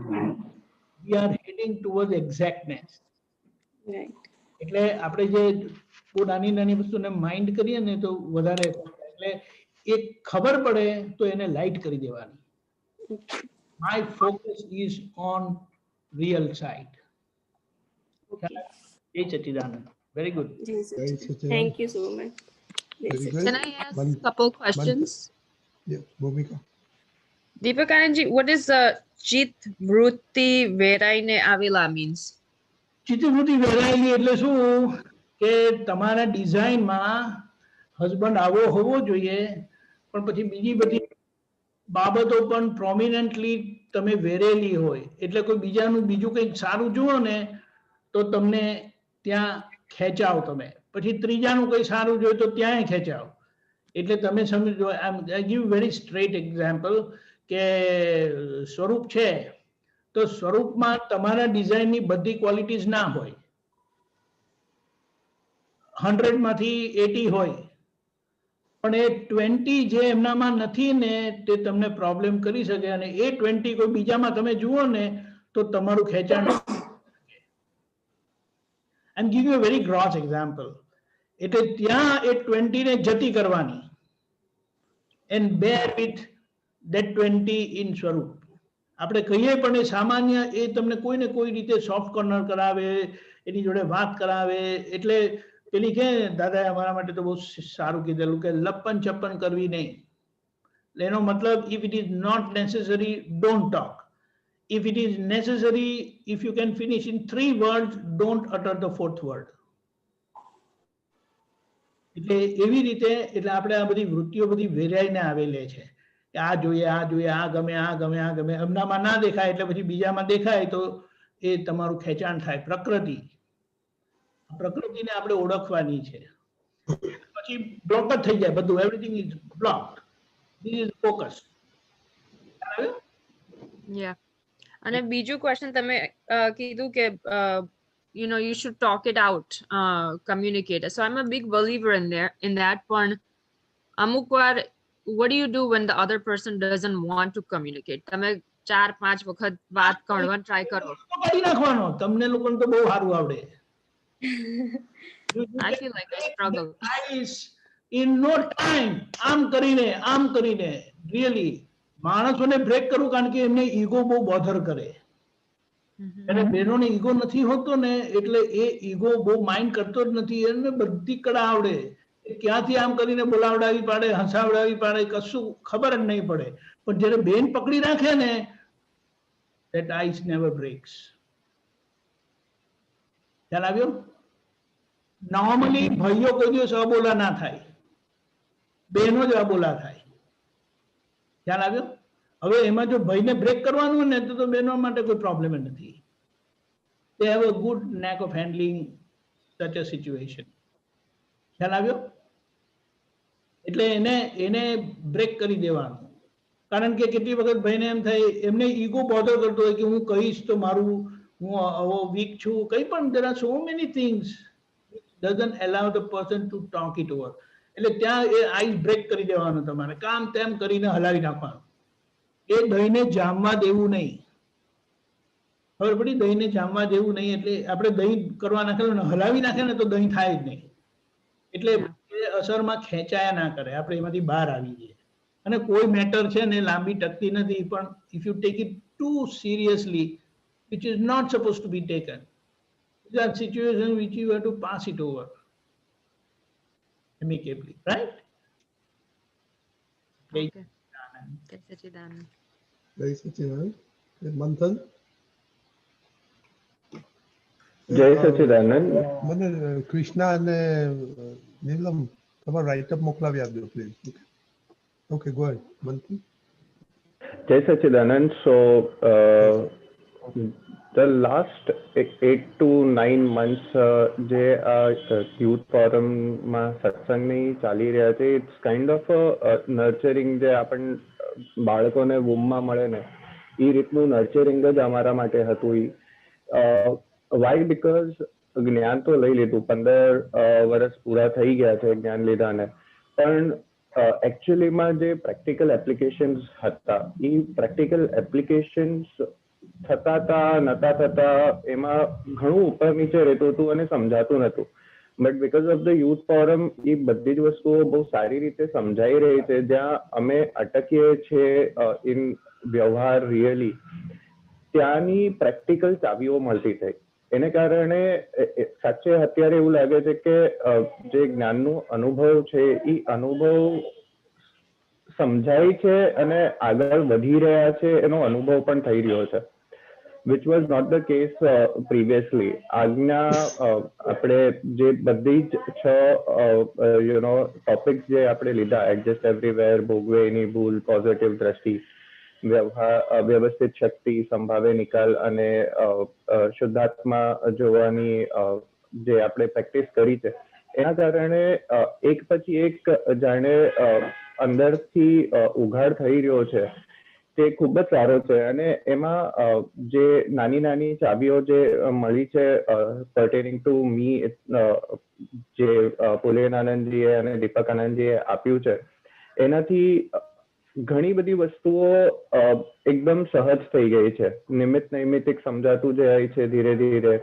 we are heading toward exactness. એટલે આપણે જે બહુ નાની નાની વસ્તુને માઇન્ડ કરીએ ને તો વધારે, એટલે એ ખબર પડે તો એને લાઇટ કરી દેવાની. My focus is on real side. જય સચ્ચિદાનંદ. Very good. Thank you so much. Can I ask a couple questions? Yeah, Bhumika. Deepakanandji, what is Chit Vritti Veraine Avila means? ચિત્તવૃત્તિ વેરાયેલી એટલે શું કે તમારા ડિઝાઇનમાં હસબન્ડ આવો હોવો જોઈએ, પણ પછી બીજી બધી બાબતો પણ પ્રોમિનન્ટલી તમે વેરેલી હોય, એટલે કોઈ બીજાનું બીજું કંઈક સારું જુઓ ને તો તમને ત્યાં ખેંચાવ, તમે પછી ત્રીજાનું કંઈ સારું જોઈએ તો ત્યાંય ખેંચાવ. એટલે તમે સમજો, આઈ ગીવ વેરી સ્ટ્રેટ એક્ઝામ્પલ કે સ્વરૂપ છે તો સ્વરૂપમાં તમારા ડિઝાઇનની બધી ક્વોલિટીઝ ના હોય, 100 માંથી 80 હોય, પણ એ 20 જે એમનામાં નથી ને તે તમને પ્રોબ્લેમ કરી શકે, અને એ 20 કોઈ બીજામાં તમે જુઓ ને તો તમારું ખેંચાણ. I give you a very gross example. એટલે ત્યાં એ 20 ને જતી કરવાની, and bear with that 20 in સ્વરૂપ. આપણે કહીએ પણ એ સામાન્ય, એ તમને કોઈને કોઈ રીતે સોફ્ટ કોર્નર કરાવે, એની જોડે વાત કરાવે. એટલે પેલી કે દાદાએ અમારા માટે તો બહુ સારું કીધેલું કે લપન ચપ્પન કરવી નહીં. એનો મતલબ, if it is not necessary don't talk. If it is necessary, if you can finish in 3 words, don't utter the 4th word. એટલે એવી રીતે, એટલે આપણે આ બધી વૃત્તિઓ બધી વેરાઈને આવેલી છે. આ જોઈએ, આ જોઈએ, આ ગમે, આ ગમે, આ ગમે, એમનામાં ના દેખાય એટલે પછી બીજામાં દેખાય તો એ તમારું ખેંચાણ થાય. પ્રકૃતિને આપણે ઓળખવાની છે, પછી બ્લોક જ થઈ જાય બધું, everything is blocked. This is focus. Yeah. And a બીજું question તમે કીધું કે you know, you should talk it out, communicate. So I'm a big believer in that one. અમુક વાર, what do you do when the other person doesn't want to communicate? તમે 4-5 વખત વાત કરવાનો ટ્રાય કરો. કરી નાખવાનો, તમને લોકોને તો બહુ સારું આવડે. I feel like I struggle. In no time, આમ કરીને really માણસોને બ્રેક કરવું, કારણ કે એમને ઈગો બહુ બોધર કરે. અને બહેનોને ઈગો નથી હોતો ને એટલે એ ઈગો બહુ માઇન્ડ કરતો જ નથી, એને બધી કળા આવડે, ક્યાંથી આમ કરીને બોલાવડાવી પાડે, હસાવડાવી પાડે, કશું ખબર જ નહીં પડે. પણ જ્યારે બેન પકડી રાખે ને, that ice never breaks. ખ્યાલ આવ્યો? નોર્મલી ભાઈઓ કોઈ દિવસ અબોલા ના થાય, બહેનો જ અબોલા થાય. ખ્યાલ આવ્યો? હવે એમાં જો ભાઈને બ્રેક કરવાનું ને તો બહેનો માટે કોઈ પ્રોબ્લેમ નથી. They have a good knack of handling such a situation. ખ્યાલ આવ્યો? એટલે એને બ્રેક કરી દેવાનું, કારણ કે કેટલી વખત ભાઈને એમ થાય, એમને ઈગો બોધર કરતો હોય કે હું કહીશ તો મારું, હું આવો વીક છું, કંઈ પણ. there are so many things doesn't allow the person to talk it over. એટલે ત્યાં એ આઈસ બ્રેક કરી દેવાનું, તમારે કામ તેમ કરીને હલાવી નાખવાનું. એ દહીંને જામવા દેવું નહીં. ખબર પડી? દહીંને જામવા દેવું નહીં એટલે આપણે દહીં કરવા નાખેલું ને હલાવી નાખે ને તો દહીં થાય જ નહીં. એટલે એ અસરમાં ખેંચાયા ના કરે, આપણે એમાંથી બહાર આવી જઈએ. અને કોઈ મેટર છે ને લાંબી ટકતી નથી, પણ if you take it to seriously, which is not supposed to be taken, these are situations which you have to pass it over amicably, right? Okay. Jai Sachidanand. Jai Sachidanand. Manthan. જય સચિદાનંદ. મને કૃષ્ણા અને નીલમ તમારો write-up મોકલાવી આપજો please. Okay go ahead મંથન. જય સચિદાનંદ. સો the last 8 to 9 months જે આ યુથ ફોરમમાં સત્સંગની ચાલી રહ્યા છે, ઇટ્સ કાઇન્ડ ઓફ નર્ચરિંગ. જે આપણ બાળકોને વૂમમાં મળે ને એ રીતનું નર્ચરિંગ જ અમારા માટે હતું. વાય બીકોઝ જ્ઞાન તો લઈ લીધું, 15 વર્ષ પૂરા થઈ ગયા છે જ્ઞાન લીધાને, પણ એકચ્યુઅલીમાં જે પ્રેક્ટિકલ એપ્લિકેશન્સ હતા એ પ્રેક્ટિકલ એપ્લિકેશન્સ થતા નતા થતા એમાં ઘણું ઉપર નીચે રહેતું હતું અને સમજાતું નહોતું. But because of the youth forum એ બધી જ વસ્તુઓ બહુ સારી રીતે સમજાઈ રહી છે. જ્યાં અમે અટકીએ છીએ ઇન વ્યવહાર રિયલી, ત્યાંની પ્રેક્ટિકલ ચાવીઓ મળતી થઈ. એને કારણે સાચે અત્યારે એવું લાગે છે કે જે જ્ઞાનનો અનુભવ છે એ અનુભવ સમજાય છે અને આગળ વધી રહ્યા છે એનો અનુભવ પણ થઈ રહ્યો છે, which was not the case previously. આજના આપણે જે બધી જ 6 ટોપિક્સ જે આપણે લીધા, એડજસ્ટ એવરીવેર, ભોગવે એની ભૂલ, પોઝિટિવ દ્રષ્ટિ, વ્યવસ્થિત શક્તિ, સંભાવે નિકાલ અને શુદ્ધાત્મા જોવાની જે આપણે પ્રેક્ટિસ કરી છે, એના કારણે એક પછી એક જાણે અંદરથી ઉઘાડ થઈ રહ્યો છે તે ખૂબ જ સારો છે. અને એમાં જે નાની નાની ચાવીઓ જે મળી છે પર્ટેનિંગ ટુ મી, જે પુલેનાનંદજીએ અને દીપક આનંદજીએ આપ્યું છે, એનાથી ઘણી બધી વસ્તુઓ એકદમ સહજ થઈ ગઈ છે. નિમિત્ત નૈમિત્તિક સમજાતું જાય છે ધીરે ધીરે.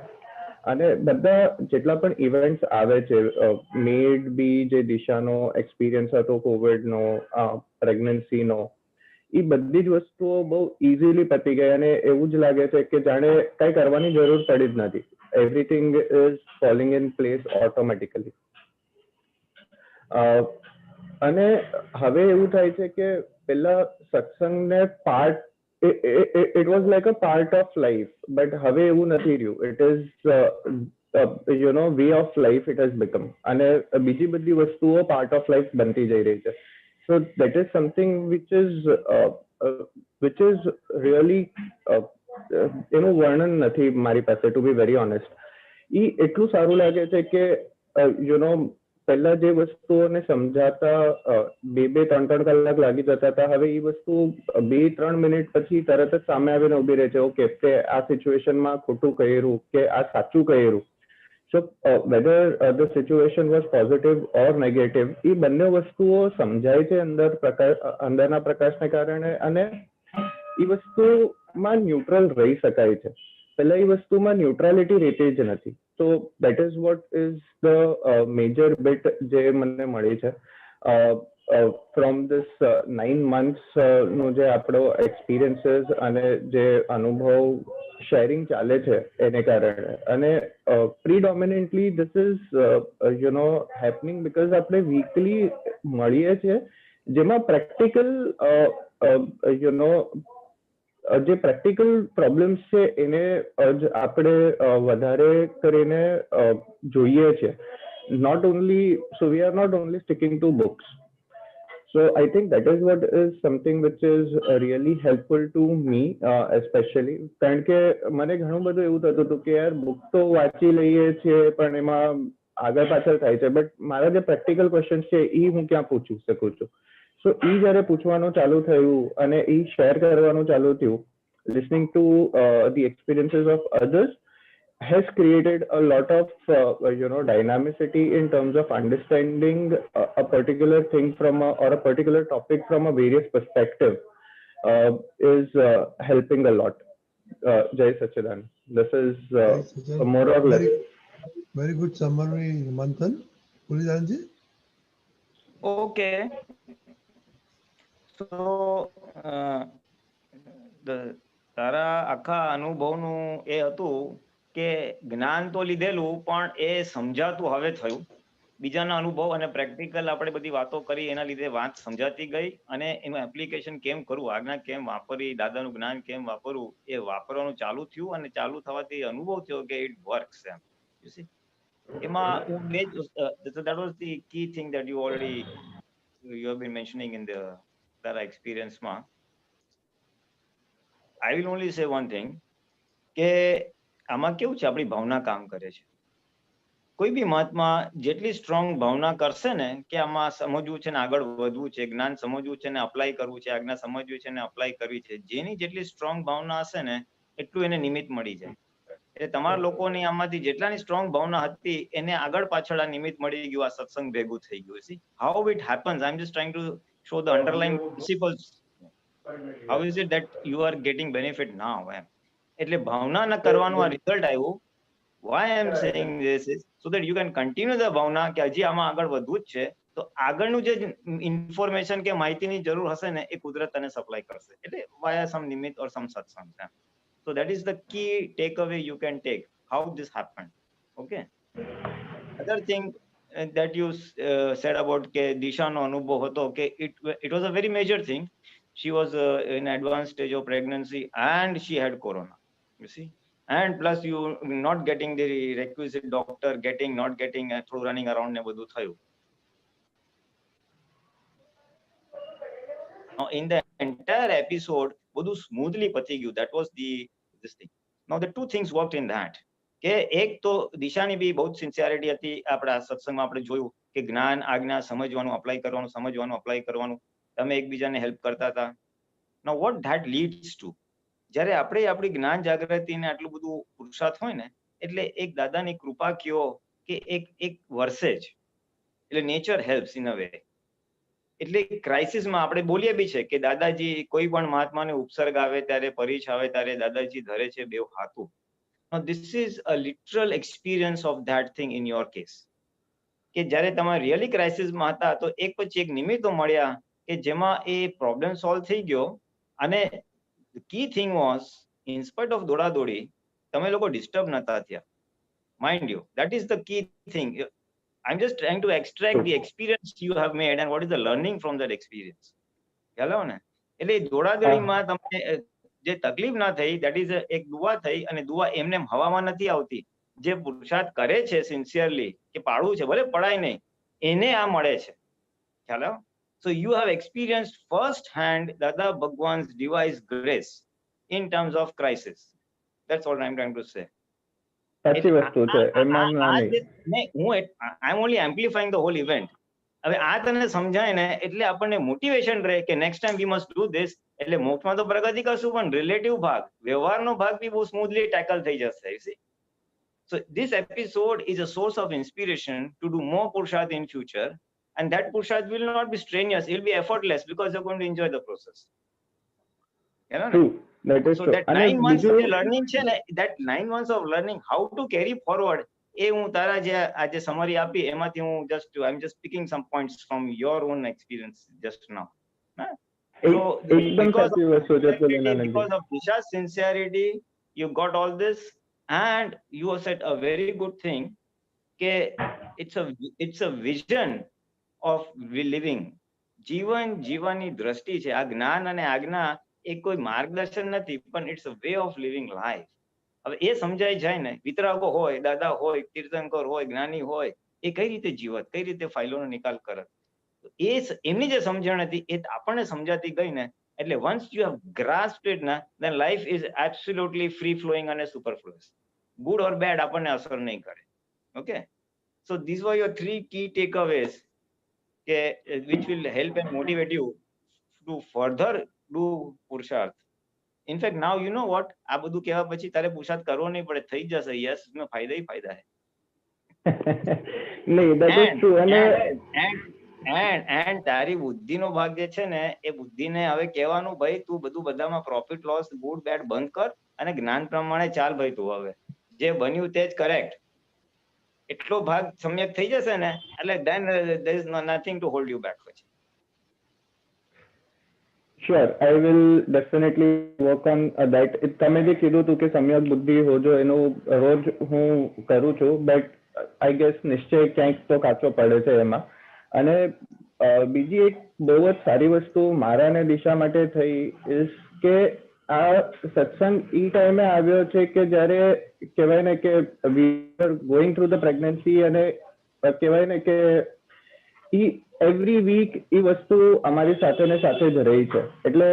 અને બધા જેટલા પણ ઇવેન્ટ્સ આવે છે, મેડ બી જે દિશાનો એક્સપિરિયન્સ હતો કોવિડનો, પ્રેગ્નન્સીનો, એ બધી જ વસ્તુઓ બહુ ઇઝીલી પતી ગઈ અને એવું જ લાગે છે કે જાણે કઈ કરવાની જરૂર પડી જ નથી. Everything is falling in place automatically. અને હવે એવું થાય છે કે પેલા સત્સંગને part, it was like a part of life, but હવે એવું નથી રહ્યું. it is way of life it has become, અને બીજી બધી વસ્તુઓ part of life બનતી જઈ રહી છે. so that is something which is really એનું વર્ણન નથી મારી પાસે, to be very honest. એ એટલું સારું લાગે છે કે પહેલા જે વસ્તુઓને સમજાતા 2-3 કલાક લાગી જતા હતા, હવે એ વસ્તુ 2-3 મિનિટ પછી તરત જ સામે આવીને ઉભી રહે છે. ઓકે, કે આ સિચ્યુએશનમાં ખોટું કર્યું કે આ સાચું કર્યું. So whether the situation was positive or negative, એ બંને વસ્તુઓ સમજાય છે અંદરના પ્રકાશને કારણે, અને એ વસ્તુમાં ન્યુટ્રલ રહી શકાય છે. પહેલા એ વસ્તુમાં ન્યુટ્રાલિટી રહેતી જ નથી. So that is what is the major bit જે મને મળી છે from this 9 months નું જે આપણો એક્સપિરિયન્સીસ અને જે અનુભવ શેરિંગ ચાલે છે એને કારણે. અને પ્રીડોમિનેન્ટલી ધીસ ઇઝ હેપનિંગ બીકોઝ આપણે વીકલી મળીએ છીએ, જેમાં પ્રેક્ટિકલ જે પ્રેક્ટિકલ પ્રોબ્લેમ્સ છે એને આપણે વધારે કરીને જોઈએ છે. not only, so we are not only sticking to books. So I think that is what is something which is really helpful to me, especially કારણ કે મને ઘણું બધું એવું થતું હતું કે યાર બુક તો વાંચી લઈએ છીએ પણ એમાં આગળ પાછળ થાય છે, બટ મારા જે પ્રેક્ટિકલ ક્વેશ્ચન્સ છે એ હું ક્યાં પૂછી શકું છું. સો એ જયારે પૂછવાનું ચાલુ થયું અને એ શેર કરવાનું ચાલુ થયું, listening to the experiences of others, has created a lot of dynamicity in terms of understanding a particular thing or a particular topic from a various perspective, is helping a lot. Jai Sachidan. This is more or less. Very good summary, Manthan. Pulidanji? Okay. So, તારા આખા અનુભવનું એ હતું કે જ્ઞાન તો લીધેલું પણ એ સમજાતું હવે થયું. બીજાના અનુભવ અને પ્રેક્ટિકલ આપણે બધી વાતો કરી એના લીધે વાત સમજાતી ગઈ અને એનું એપ્લિકેશન કેમ કરવું, આજ્ઞા કેમ વાપરવી, દાદાનું જ્ઞાન કેમ વાપરવું એ વાપરવાનું ચાલુ થયું અને ચાલુ થવાથી અનુભવ થયો કે ઇટ વર્ક્સ એમ. યુ સી એમાં that was the key thing that you have been mentioning in the તારા એક્સપિરિયન્સમાં. I will only say one thing કે આમાં કેવું છે, આપણી ભાવના કામ કરે છે. કોઈ બી મહાત્મા જેટલી સ્ટ્રોંગ ભાવના કરશે ને કે આમાં સમજવું છે ને આગળ વધવું છે, જ્ઞાન સમજવું છે ને અપ્લાય કરવું છે, આજ્ઞા સમજવી છે ને અપ્લાય કરવી છે, જેની જેટલી સ્ટ્રોંગ ભાવના હશે ને એટલું એને નિમિત્ત મળી જાય. એટલે તમારા લોકોની આમાંથી જેટલાની સ્ટ્રોંગ ભાવના હતી એને આગળ પાછળ આ નિમિત્ત મળી ગયું, આ સત્સંગ ભેગું થઈ ગયું. See how it happens. I'm just trying to show the underlying principles. How is it that you are getting benefit now? એટલે ભાવના ના કરવાનું આ રિઝલ્ટ આવ્યું. Why I am saying this is so that you can continue the ભાવના કે હજી આમાં આગળ વધવું જ છે, તો આગળનું જે ઇન્ફોર્મેશન કે માહિતીની જરૂર હશે ને એ કુદરત તને સપ્લાય કરશે, એટલે via some નિમિત્ત or some satsang. So that is the key takeaway you can take how this happened. Okay. Other thing that you said about ke Disha no anubhav હતો કે it was a very major thing. She was in advanced stage of pregnancy and she had corona, you see, and plus you not getting the requisite doctor, not getting through running around ne બધું થયું. Now in the entire episode બધું smoothly પતી ગયું. That was this thing. Now the two things worked in that કે એક તો દિશાની બી બહુ સિન્સિયરિટી હતી. આપણા સત્સંગમાં આપણે જોયું કે જ્ઞાન આજ્ઞા સમજવાનું, અપ્લાય કરવાનું, સમજવાનું, અપ્લાય કરવાનું, તમે એકબીજાને હેલ્પ કરતા હતા. Now what that leads to, જ્યારે આપણે આપણી જ્ઞાન જાગૃતિને આટલું બધું પુરુષાર્થ હોય ને એટલે એક દાદાની કૃપા કયો કે એક વર્ષે જ એટલે nature helps in a way. એટલે ક્રાઇસિસમાં આપણે બોલીએ બી છે કે દાદાજી કોઈ પણ મહાત્માને ઉપસર્ગ આવે ત્યારે, પરીક્ષ આવે ત્યારે દાદાજી ધરે છે બેવ હાથું. Now this is a literal experience of that thing in your case. કે જ્યારે તમે રિયલી ક્રાઇસિસમાં હતા તો એક પછી એક નિમિત્તો મળ્યા કે જેમાં એ પ્રોબ્લેમ સોલ્વ થઈ ગયો. અને the key thing was, in spite of દોડાદોડી તમે લોકો ડિસ્ટર્બ નતા થયા. Mind you, that is the key thing. I'm just trying to extract the experience you have made and what is the learning from that experience. ખ્યાલ ને? એટલે દોડાદોડીમાં તમને જે તકલીફ ના થઈ, that is એક દુઆ થઈ, અને દુઆ એમને હવામાં નથી આવતી. જે પુરુષાર્થ કરે છે સિન્સિયરલી કે પાડવું છે, ભલે પડાય નહીં, એને આ મળે છે. ખ્યાલ? So you have experienced first hand Dada Bhagwan's device grace in terms of crisis. That's all I'm trying to say. સાચી વસ્તુ છે, એમાં I'm only amplifying the whole event. હવે આ તને સમજાય ને એટલે આપણને મોટિવેશન રહે કે next time we must do this. એટલે મોક્ષમાં તો પ્રગતિ કરશું પણ રિલેટિવ ભાગ, વ્યવહારનો ભાગ બી બહુ સ્મૂથલી ટેકલ થઈ જશે. So this episode is a source of inspiration to do more Purusharth in future. And that Purusharth will not be strenuous, it will be effortless because you're going to enjoy the process. You know? True. That is so true. that 9 months of learning છે ને, that 9 months of learning how to carry forward, એ હું તારા જે આજે summary આપી એમાંથી હું I'm just picking some points from your own experience just now. So because of Disha's sincerity, you got all this, and you have said a very good thing કે it's a vision of living. જીવનની દ્રષ્ટિ છે. આ જ્ઞાન અને આજ્ઞા એ કોઈ માર્ગદર્શન નથી પણ it's a way of living life. હવે એ સમજાઈ જાય ને, વિતરાગો હોય, દાદા હોય, તીર્થંકર હોય, જ્ઞાની હોય, એ કઈ રીતે જીવત, કઈ રીતે ફાઇલોનો નિકાલ કરત, એ એમની જે સમજણ હતી એ આપણને સમજાતી ગઈ ને એટલે once you have grasped it na, then life is absolutely free flowing અને superfluous. Good or bad આપણને અસર નહીં કરે. Okay, so these were your 3 key takeaways which will help and motivate you to further do Purusharth in fact now you know what, આ બધું કહેવા પછી તારે પુરુષાર્થ કરવો નહીં પડે, થઈ જશે. યસ, મેં ફાયદા ही ફાયદા है. નહીં, that is true. and તારી બુદ્ધિનો ભાગ જે છે ને, એ બુદ્ધિને હવે કહેવાનું ભાઈ તું બધું બધામાં પ્રોફિટ લોસ ગુડ બેડ બંધ કર અને જ્ઞાન પ્રમાણે ચાલ ભાઈ. તું હવે જે બન્યું તે જ કરેક્ટ, એટલો ભાગ સમ્યક થઈ જશે ને એટલે then there is nothing to hold you back. પછી Sure, I will definitely work on that. તમે જે કીધું હતું કે સમ્યક બુદ્ધિ હોજો એનું રોજ હું કરું છું, બટ આઈ ગેસ નિશ્ચય ક્યાંક તો કાચો પડે છે એમાં. અને બીજી એક બહુ જ સારી વસ્તુ મારા ને દિશા માટે થઈ ઇઝ કે આ સત્સંગ ઈ ટાઈમે આવ્યો છે કે જ્યારે કહેવાય ને કે we are going through the pregnancy, અને કહેવાય ને કે ઈ એવરી વીક એ વસ્તુ અમારી સાથે ને સાથે જ રહી છે. એટલે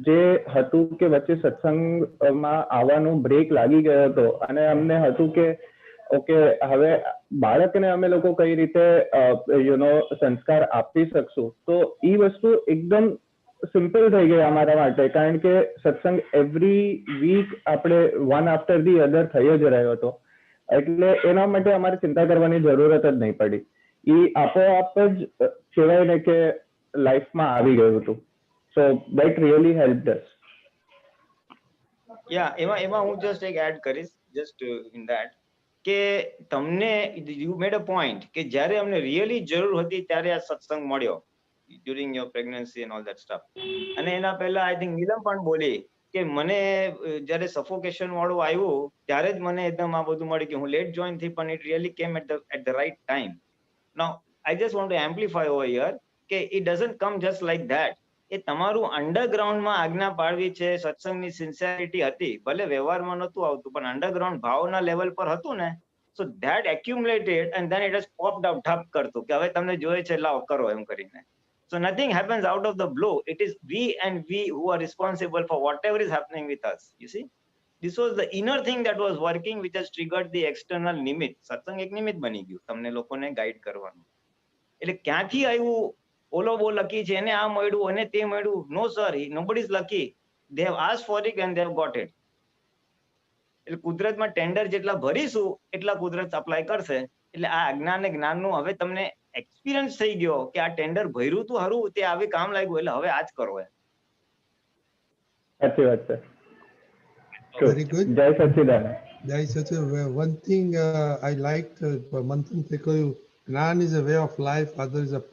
જે હતું કે વચ્ચે સત્સંગમાં આવવાનું બ્રેક લાગી ગયો હતો અને અમને હતું કે ઓકે હવે બાળકને અમે લોકો કઈ રીતે સંસ્કાર આપી શકશું, તો એ વસ્તુ એકદમ સિમ્પલ થઈ ગઈ અમારા માટે, કારણ કે સત્સંગ એવરી વીક આપણે વન આફ્ટર ધી અધર થઈ જ રહ્યો હતો. એટલે એના માટે અમારે ચિંતા કરવાની જરૂરત જ નહીં પડી. એ આપોઆપ જ કહેવાય ને કે લાઈફમાં આવી ગયું હતું. સો દેટ રિયલી હેલ્પ્ડ અસ. એમાં હું જસ્ટ એક એડ કરીશ, જસ્ટ ઇન ધેટ કે તમને યુ મેડ અ પોઈન્ટ કે જ્યારે અમને રિયલી જરૂર હતી ત્યારે આ સત્સંગ મળ્યો during your pregnancy and all that stuff. અને એના પહેલા આઈ થિંક નીલમ પણ બોલી કે મને જ્યારે સફોકેશન વાળું આવ્યું ત્યારે જ મને એકદમ આ બધું મળ્યું કે હું લેટ જોઈન થઈ, પણ it really came at the right time. Now, I just want to amplify over here કે it doesn't come just like that. એ તમારું અંડરગ્રાઉન્ડમાં આજ્ઞા પાડવી છે, સત્સંગની સિન્સિયરિટી હતી, ભલે વ્યવહારમાં નહોતું આવતું પણ અંડરગ્રાઉન્ડ ભાવના લેવલ પર હતું ને, so that accumulated and then it has popped out ઠપ કરતું કે હવે તમને જોઈએ છે લાવ કરો એમ કરીને. So nothing happens out of the blue. It is we who are responsible for whatever is happening with us. You see, this was the inner thing that was working which has triggered the external નિમિત્ત. સત્સંગ એક નિમિત્ત બની ગયું તમને લોકોને guide કરવાનું. એટલે ક્યાંથી આવ્યું ઓલો બહુ લકી છે એને આ મળ્યું અને તે મળ્યું? નો sir, nobody is lucky. They have asked for it and they have got it. એટલે કુદરતમાં ટેન્ડર જેટલા ભરીશું એટલા કુદરત સપ્લાય કરશે. એટલે આ અજ્ઞાન અને જ્ઞાનનું હવે તમને એક્સપિરિયન્સ થઈ ગયો કે આ ટેન્ડર ભર્યું તું હરું, તે આવી કામ લાગ્યું એટલે હવે આ જ કરો એમ. સાચી વાત છે. Very good. જય સચ્ચિદાનંદ. જય સચ્ચિદાનંદ. One thing I liked, મંથન તે કહ્યું, જ્ઞાન is a way of life, other is a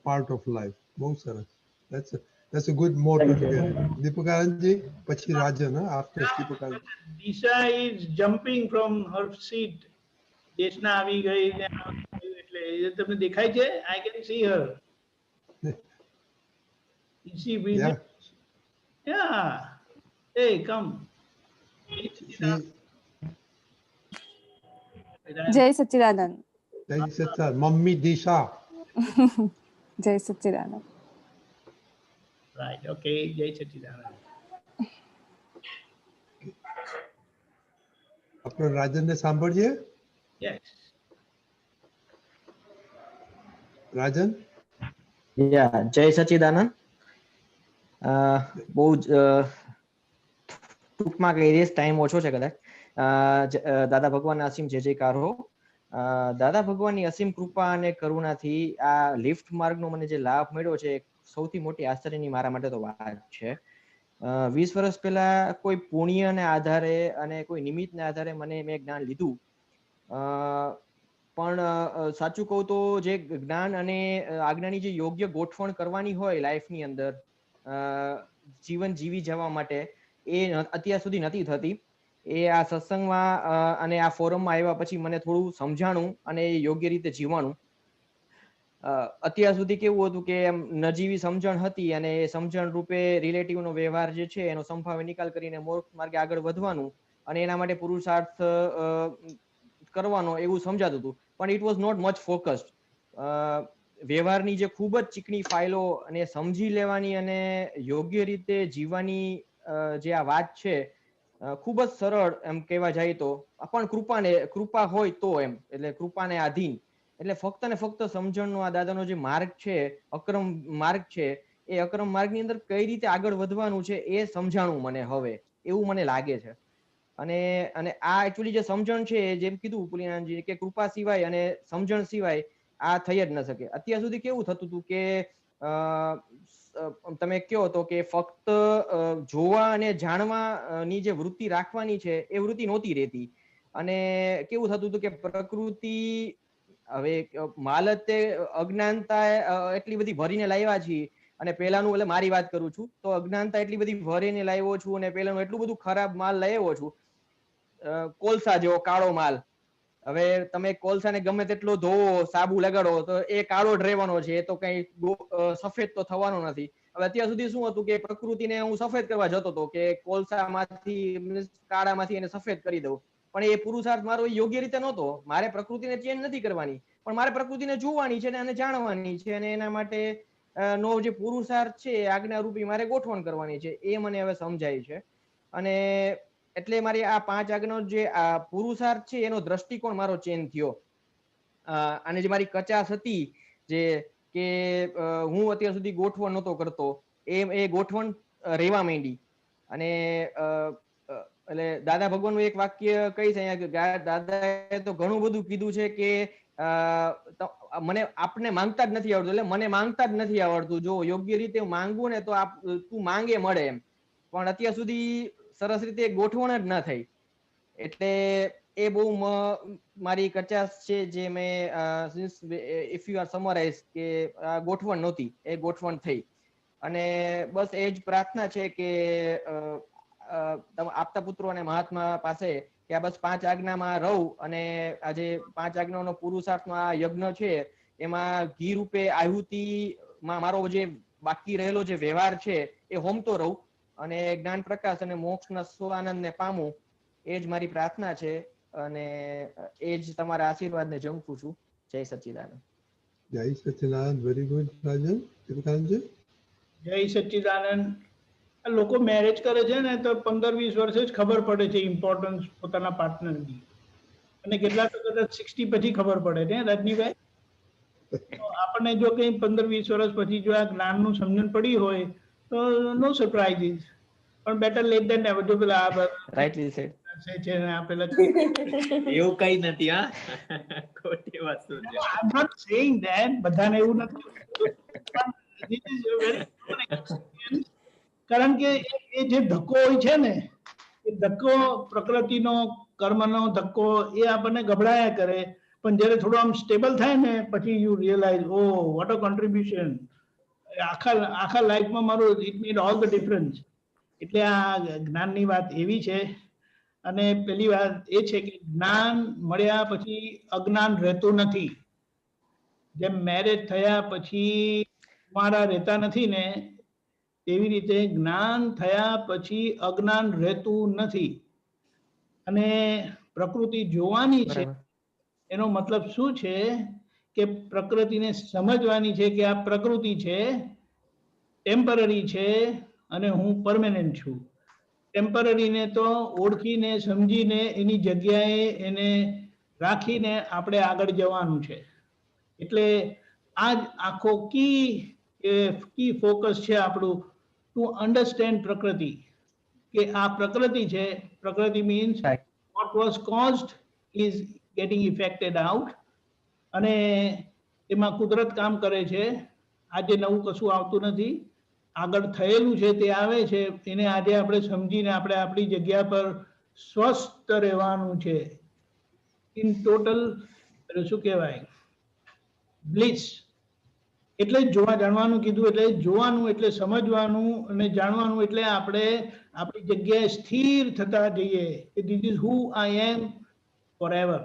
part of life. બહુ સરસ. That's a good motto to get. દીપકાનંદજી પછી રાજન, after Deepakanand. Disha is jumping from her seat. દેશના આવી ગઈ એટલે એ તમને દેખાય છે? I can see her. Is she busy? Yeah. Hey, come. જય સચ્ચિદાનંદ. જય સચ્ચિદાનંદ. મમ્મી દિશા. જય સચ્ચિદાનંદ. Right. Okay. જય સચ્ચિદાનંદ. આપણે રાજનને સાંભળીએ. Yes. રાજન. Yeah. જય સચ્ચિદાનંદ. બહુ ટૂંકમાં કહી દઈશ, ટાઈમ ઓછો છે કદાચ. દાદા ભગવાન અસીમ જય જયકાર હો. દાદા ભગવાનની અસીમ કૃપા અને કરુણાથી આ લિફ્ટ માર્ગનો મને જે લાભ મળ્યો છે સૌથી મોટી આશ્ચર્યની મારા માટે તો વાત છે. 20 વર્ષ પહેલા કોઈ પુણ્યને આધારે અને કોઈ નિમિત્તને આધારે મેં જ્ઞાન લીધું, પણ સાચું કહું તો જે જ્ઞાન અને આજ્ઞાની જે યોગ્ય ગોઠવણ કરવાની હોય લાઈફની અંદર જીવન જીવી જવા માટે, એ અત્યાર સુધી નથી થતી. એ આ સત્સંગમાં અને આ ફોરમમાં આવ્યા પછી મને થોડું સમજાણું અને યોગ્ય રીતે જીવવાનું. અત્યાર સુધી કેવું હતું કે એમ નજીવી સમજણ હતી અને એ સમજણ રૂપે રિલેટિવનો વ્યવહાર જે છે એનો સંભાવ્ય નિકાલ કરીને મોક્ષ માર્ગે આગળ વધવાનું અને એના માટે પુરુષાર્થ કરવાનો એવું સમજાતું હતું, પણ it was not much focused. વ્યવહારની જે ખૂબ જ ચીકણી ફાઇલો અને સમજી લેવાની અને યોગ્ય રીતે જીવવાની જે આ વાત છે ખૂબ જ સરળ એમ કહેવા જાય તો, પણ કૃપા હોય તો એમ, એટલે કૃપાને આધીન, એટલે ફક્ત ને ફક્ત સમજણનો આ દાદાનો જે માર્ગ છે, અક્રમ માર્ગ છે, એ અક્રમ માર્ગની અંદર કઈ રીતે આગળ વધવાનું છે એ સમજાણું મને હવે, એવું મને લાગે છે. અને આ એકચ્યુઅલી જે સમજણ છે, જેમ કીધું પુલિનાનજી કે કૃપા સિવાય અને સમજણ સિવાય આ થઈ જ ન શકે. અત્યાર સુધી કેવું થતું હતું કે તમે કહો તો કે ફક્ત જોવા અને જાણવા ની જે વૃત્તિ રાખવાની છે એ વૃત્તિ નહોતી રહેતી. અને કેવું થતું હતું કે પ્રકૃતિ, હવે માલતે અજ્ઞાનતા એટલી બધી ભરીને લાવ્યા છીએ, અને પેલાનું, એટલે મારી વાત કરું છું તો અજ્ઞાનતા એટલી બધી ભરીને લાવ્યો છું અને પેલાનું એટલું બધું ખરાબ માલ લાવ્યો છું, કોલસા જેવો કાળો માલ. હવે તમે કોલસાને ગમે તેટલો ધોવો, સાબુ લગાડો તો એ કાળો જ રહેવાનો છે, એ તો કઈ સફેદ તો થવાનો નથી. હવે અત્યાર સુધી શું હતું કે પ્રકૃતિને હું સફેદ કરવા જતો હતો કે કોલસામાંથી કાળામાંથી એને સફેદ કરી દઉં, પણ એ પુરુષાર્થ મારો યોગ્ય રીતે નહોતો. મારે પ્રકૃતિને ચેન્જ નથી કરવાની, પણ મારે પ્રકૃતિને જોવાની છે અને જાણવાની છે, અને એના માટે નો જે પુરુષાર્થ છે આજ્ઞારૂપી મારે ગોઠવણ કરવાની છે, એ મને હવે સમજાય છે. અને એટલે મારી આ 5 આજ્ઞાનો જે આ પુરુષાર્થ છે એનો દ્રષ્ટિકોણ મારો ચેન્જ થયો. અને જે મારી કચાશ હતી, જે કે હું અત્યાર સુધી ગોઠવણ નહોતો કરતો, એ ગોઠવણ રહેવા માંડી. અને એટલે દાદા ભગવાનનું એક વાક્ય કઈ છે કે દાદાએ તો ઘણું બધું કીધું છે કે મને આપને માંગતા જ નથી આવડતું, એટલે મને માંગતા જ નથી આવડતું. જો યોગ્ય રીતે માંગવું ને તો તું માંગે મળે એમ, પણ અત્યાર સુધી સરસ રીતે ગોઠવણ જ ના થઈ. એટલે એ બહુ મારી કચાશ છે, જે મેં ઇફ યુ આર સમરાઇઝ કે ગોઠવણ નહોતી, એ ગોઠવણ થઈ. અને બસ એ જ પ્રાર્થના છે કે આપતા પુત્રો અને મહાત્મા પાસે કે આ બસ 5 આજ્ઞામાં રહું, અને આ જે 5 આજ્ઞાનો પુરુષાર્થનો આ યજ્ઞ છે એમાં ઘી રૂપે આહુતિમાં મારો જે બાકી રહેલો જે વ્યવહાર છે એ હોમતો રહું, અને જ્ઞાન પ્રકાશ અને મોક્ષના સ્વાનંદને પામું. એ જ મારી પ્રાર્થના છે, અને એ જ તમારા આશીર્વાદને જંપું છું. જય સચ્ચિદાનંદ. જય સચ્ચિદાનંદ. વેરી ગુડ રાજન. દીપકાનંદજી. જય સચ્ચિદાનંદ. લોકો મેરેજ કરે છે ને તો 15-20 વર્ષે જ ખબર પડે છે ઇમ્પોર્ટન્સ પોતાના પાર્ટનરની, અને કેટલા તો કદાચ 60 પછી ખબર પડે છે. રજનીભાઈ, આપણને જો કંઈ 15-20 વર્ષ પછી જો આ જ્ઞાનનું સમજણ પડી હોય તો નો સરપ્રાઇઝીસ, પણ બેટર લેટ ધેન નેવર. જો પેલા રાઇટલી સેડ છે ને આ પેલા એવું કઈ નથી, હા, ખોટી વસ્તુ છે. આઈ એમ નોટ સેઇંગ ધેટ બધાને એવું નથી, પણ this is very human experience. કારણ કે એ જે ધક્કો હોય છે ને, એ ધક્કો પ્રકૃતિનો, કર્મનો ધક્કો, એ આપણને ગભરાયા કરે. પણ જ્યારે થોડું આમ સ્ટેબલ થાય ને પછી you realise, oh what a contribution, આખા લાઈફમાં મારું it made all the difference. એટલે આ જ્ઞાનની વાત એવી છે. અને પેલી વાત એ છે કે જ્ઞાન મળ્યા પછી અજ્ઞાન રહેતું નથી. જેમ મેરેજ થયા પછી મારા રહેતા નથી ને, એવી રીતે જ્ઞાન થયા પછી અજ્ઞાન રહેતું નથી. અને પ્રકૃતિ જોવાની છે, એનો મતલબ શું છે કે પ્રકૃતિને સમજવાની છે કે આ પ્રકૃતિ છે, ટેમ્પરરી છે, અને હું પરમેનન્ટ છું. ટેમ્પરરીને તો ઓળખીને સમજીને એની જગ્યાએ એને રાખીને આપણે આગળ જવાનું છે. એટલે આ જ આખો કી ફોકસ છે આપણું, ટુ અન્ડરસ્ટેન્ડ પ્રકૃતિ. કે આ પ્રકૃતિ છે, પ્રકૃતિ means what was caused is getting affected out, અને એમાં કુદરત કામ કરે છે. આજે નવું કશું આવતું નથી, આગળ થયેલું છે તે આવે છે. એને આજે આપણે સમજીને આપણે આપણી જગ્યા પર સ્વસ્થ રહેવાનું છે. ઇન ટોટલ શું કહેવાય, બ્લિસ. એટલે જોવા જાણવાનું કીધું, એટલે જોવાનું એટલે સમજવાનું, અને જાણવાનું એટલે આપણે આપણી જગ્યાએ સ્થિર થતા જઈએ કે this is who I am forever.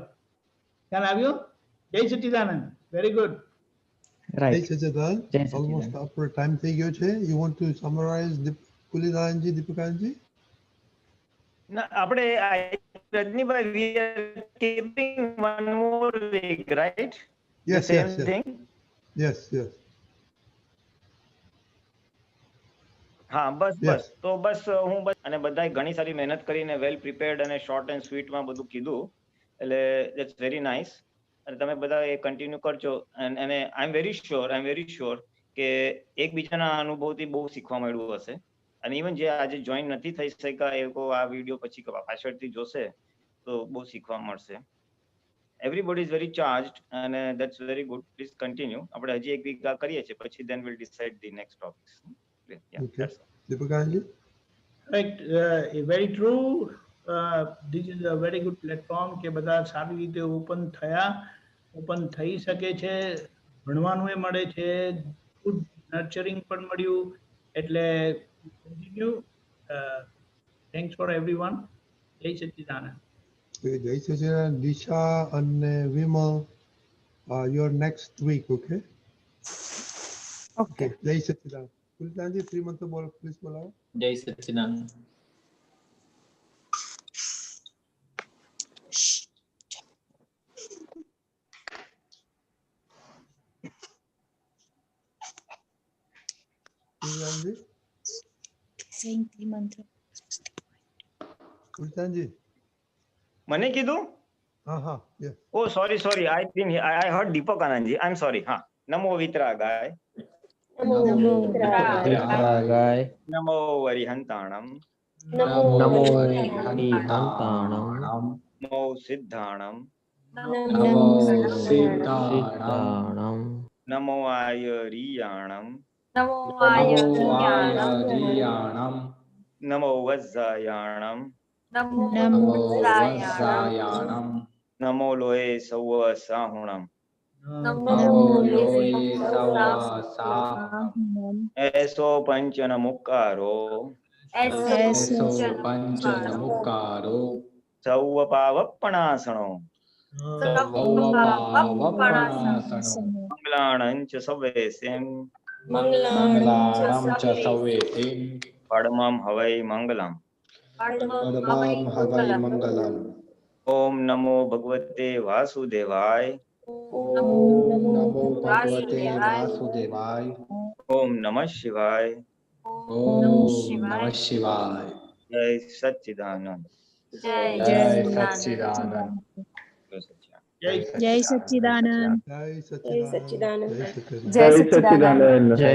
ખ્યાલ આવ્યો? જય સચ્ચિદાનંદ. Very good. જય સચ્ચિદાનંદ. ઓલમોસ્ટ આપણો ટાઈમ થઈ ગયો છે. You want to summarize Pulinanandji, Deepakanandji? ના, આપણે રજનીભાઈ, we are keeping one more week, right? Yes, yes, yes, yes. હા, બસ તો બસ હું અને બધાએ ઘણી સારી મહેનત કરીને વેલ પ્રિપેર્ડ અને શોર્ટ એન્ડ સ્વીટમાં બધું કીધું, એટલે ઇટ્સ વેરી નાઇસ. અને તમે બધા એ કન્ટિન્યુ કરજો. અને આઈ એમ વેરી શ્યોર કે એકબીજાના અનુભવથી બહુ શીખવા મળ્યું હશે. અને ઇવન જે આજે જોઈન નથી થઈ શક્યા એ લોકો આ વિડીયો પછી પાછળથી જોશે તો બહુ શીખવા મળશે. Everybody is very charged and that's very good. Please continue. આપણે હજી એક વીક કરીએ છીએ પછી then we'll decide the next topics. Yeah, okay. Deepakanji? Right, very true. This is a very good platform કે બધા સારી રીતે ઓપન થઈ શકે છે, ભણવાનું એ મળે છે, ગુડ નર્ચરિંગ પણ મળ્યું. એટલે કન્ટિન્યુ. Thanks for everyone. જય સચ્ચિદાનંદ. જય સચ્ચિદાનંદ. દિશા અને Vimal, your next week, okay? Okay. જય સચ્ચિદાનંદ. કુલતાનજી 3 month બોલો, પ્લીઝ બોલાવો. જય સચ્ચિદાનંદ. કુલતાનજી? Saying 3 months. કુલતાનજી? મને કીધું? હા, yes. Oh, sorry. I heard Deepak Anandji. I'm sorry. હા. નમો વિતરાગાય. નમો વિતરાગાય. નમો વરિહંતાણમ. નમો હરિહંતાણમ. નમો સિદ્ધાણમ. નમો સિદ્ધાણમ. નમો આયરિયાણમ. નમો આયરિયાણમ. નમો વજ્જાયાણમ. નમો વજ્જાયાણમ. નમો લોહે સૌ સાહુણમ. નમો લોહે સવાસાહુણમ. એસો પંચન મુક્કારો. એસો પંચન મુક્કારો. સૌ પાવપણાસણો. સૌપાવપણાસનો. મંગલાણં ચ સવેસેમ. મંગલાણં ચ સવેતિમ. પડમં હવૈ મંગલમ. પરમં હવૈ મંગલમ. ઓમ નમો ભગવતે વાસુદેવાય. ઓમ નમો ભગવતે વાસુદેવાય. ઓમ નમઃ શિવાય. ઓમ નમઃ શિવાય. જય સચ્ચિદાનંદ. જય જય સચ્ચિદાનંદ. જય સચ્ચિદાનંદ. જય સચ્ચિદાનંદ. સચ્ચિદાનંદ. જય સચ્ચિદાનંદ. Jai Satchidanand. જય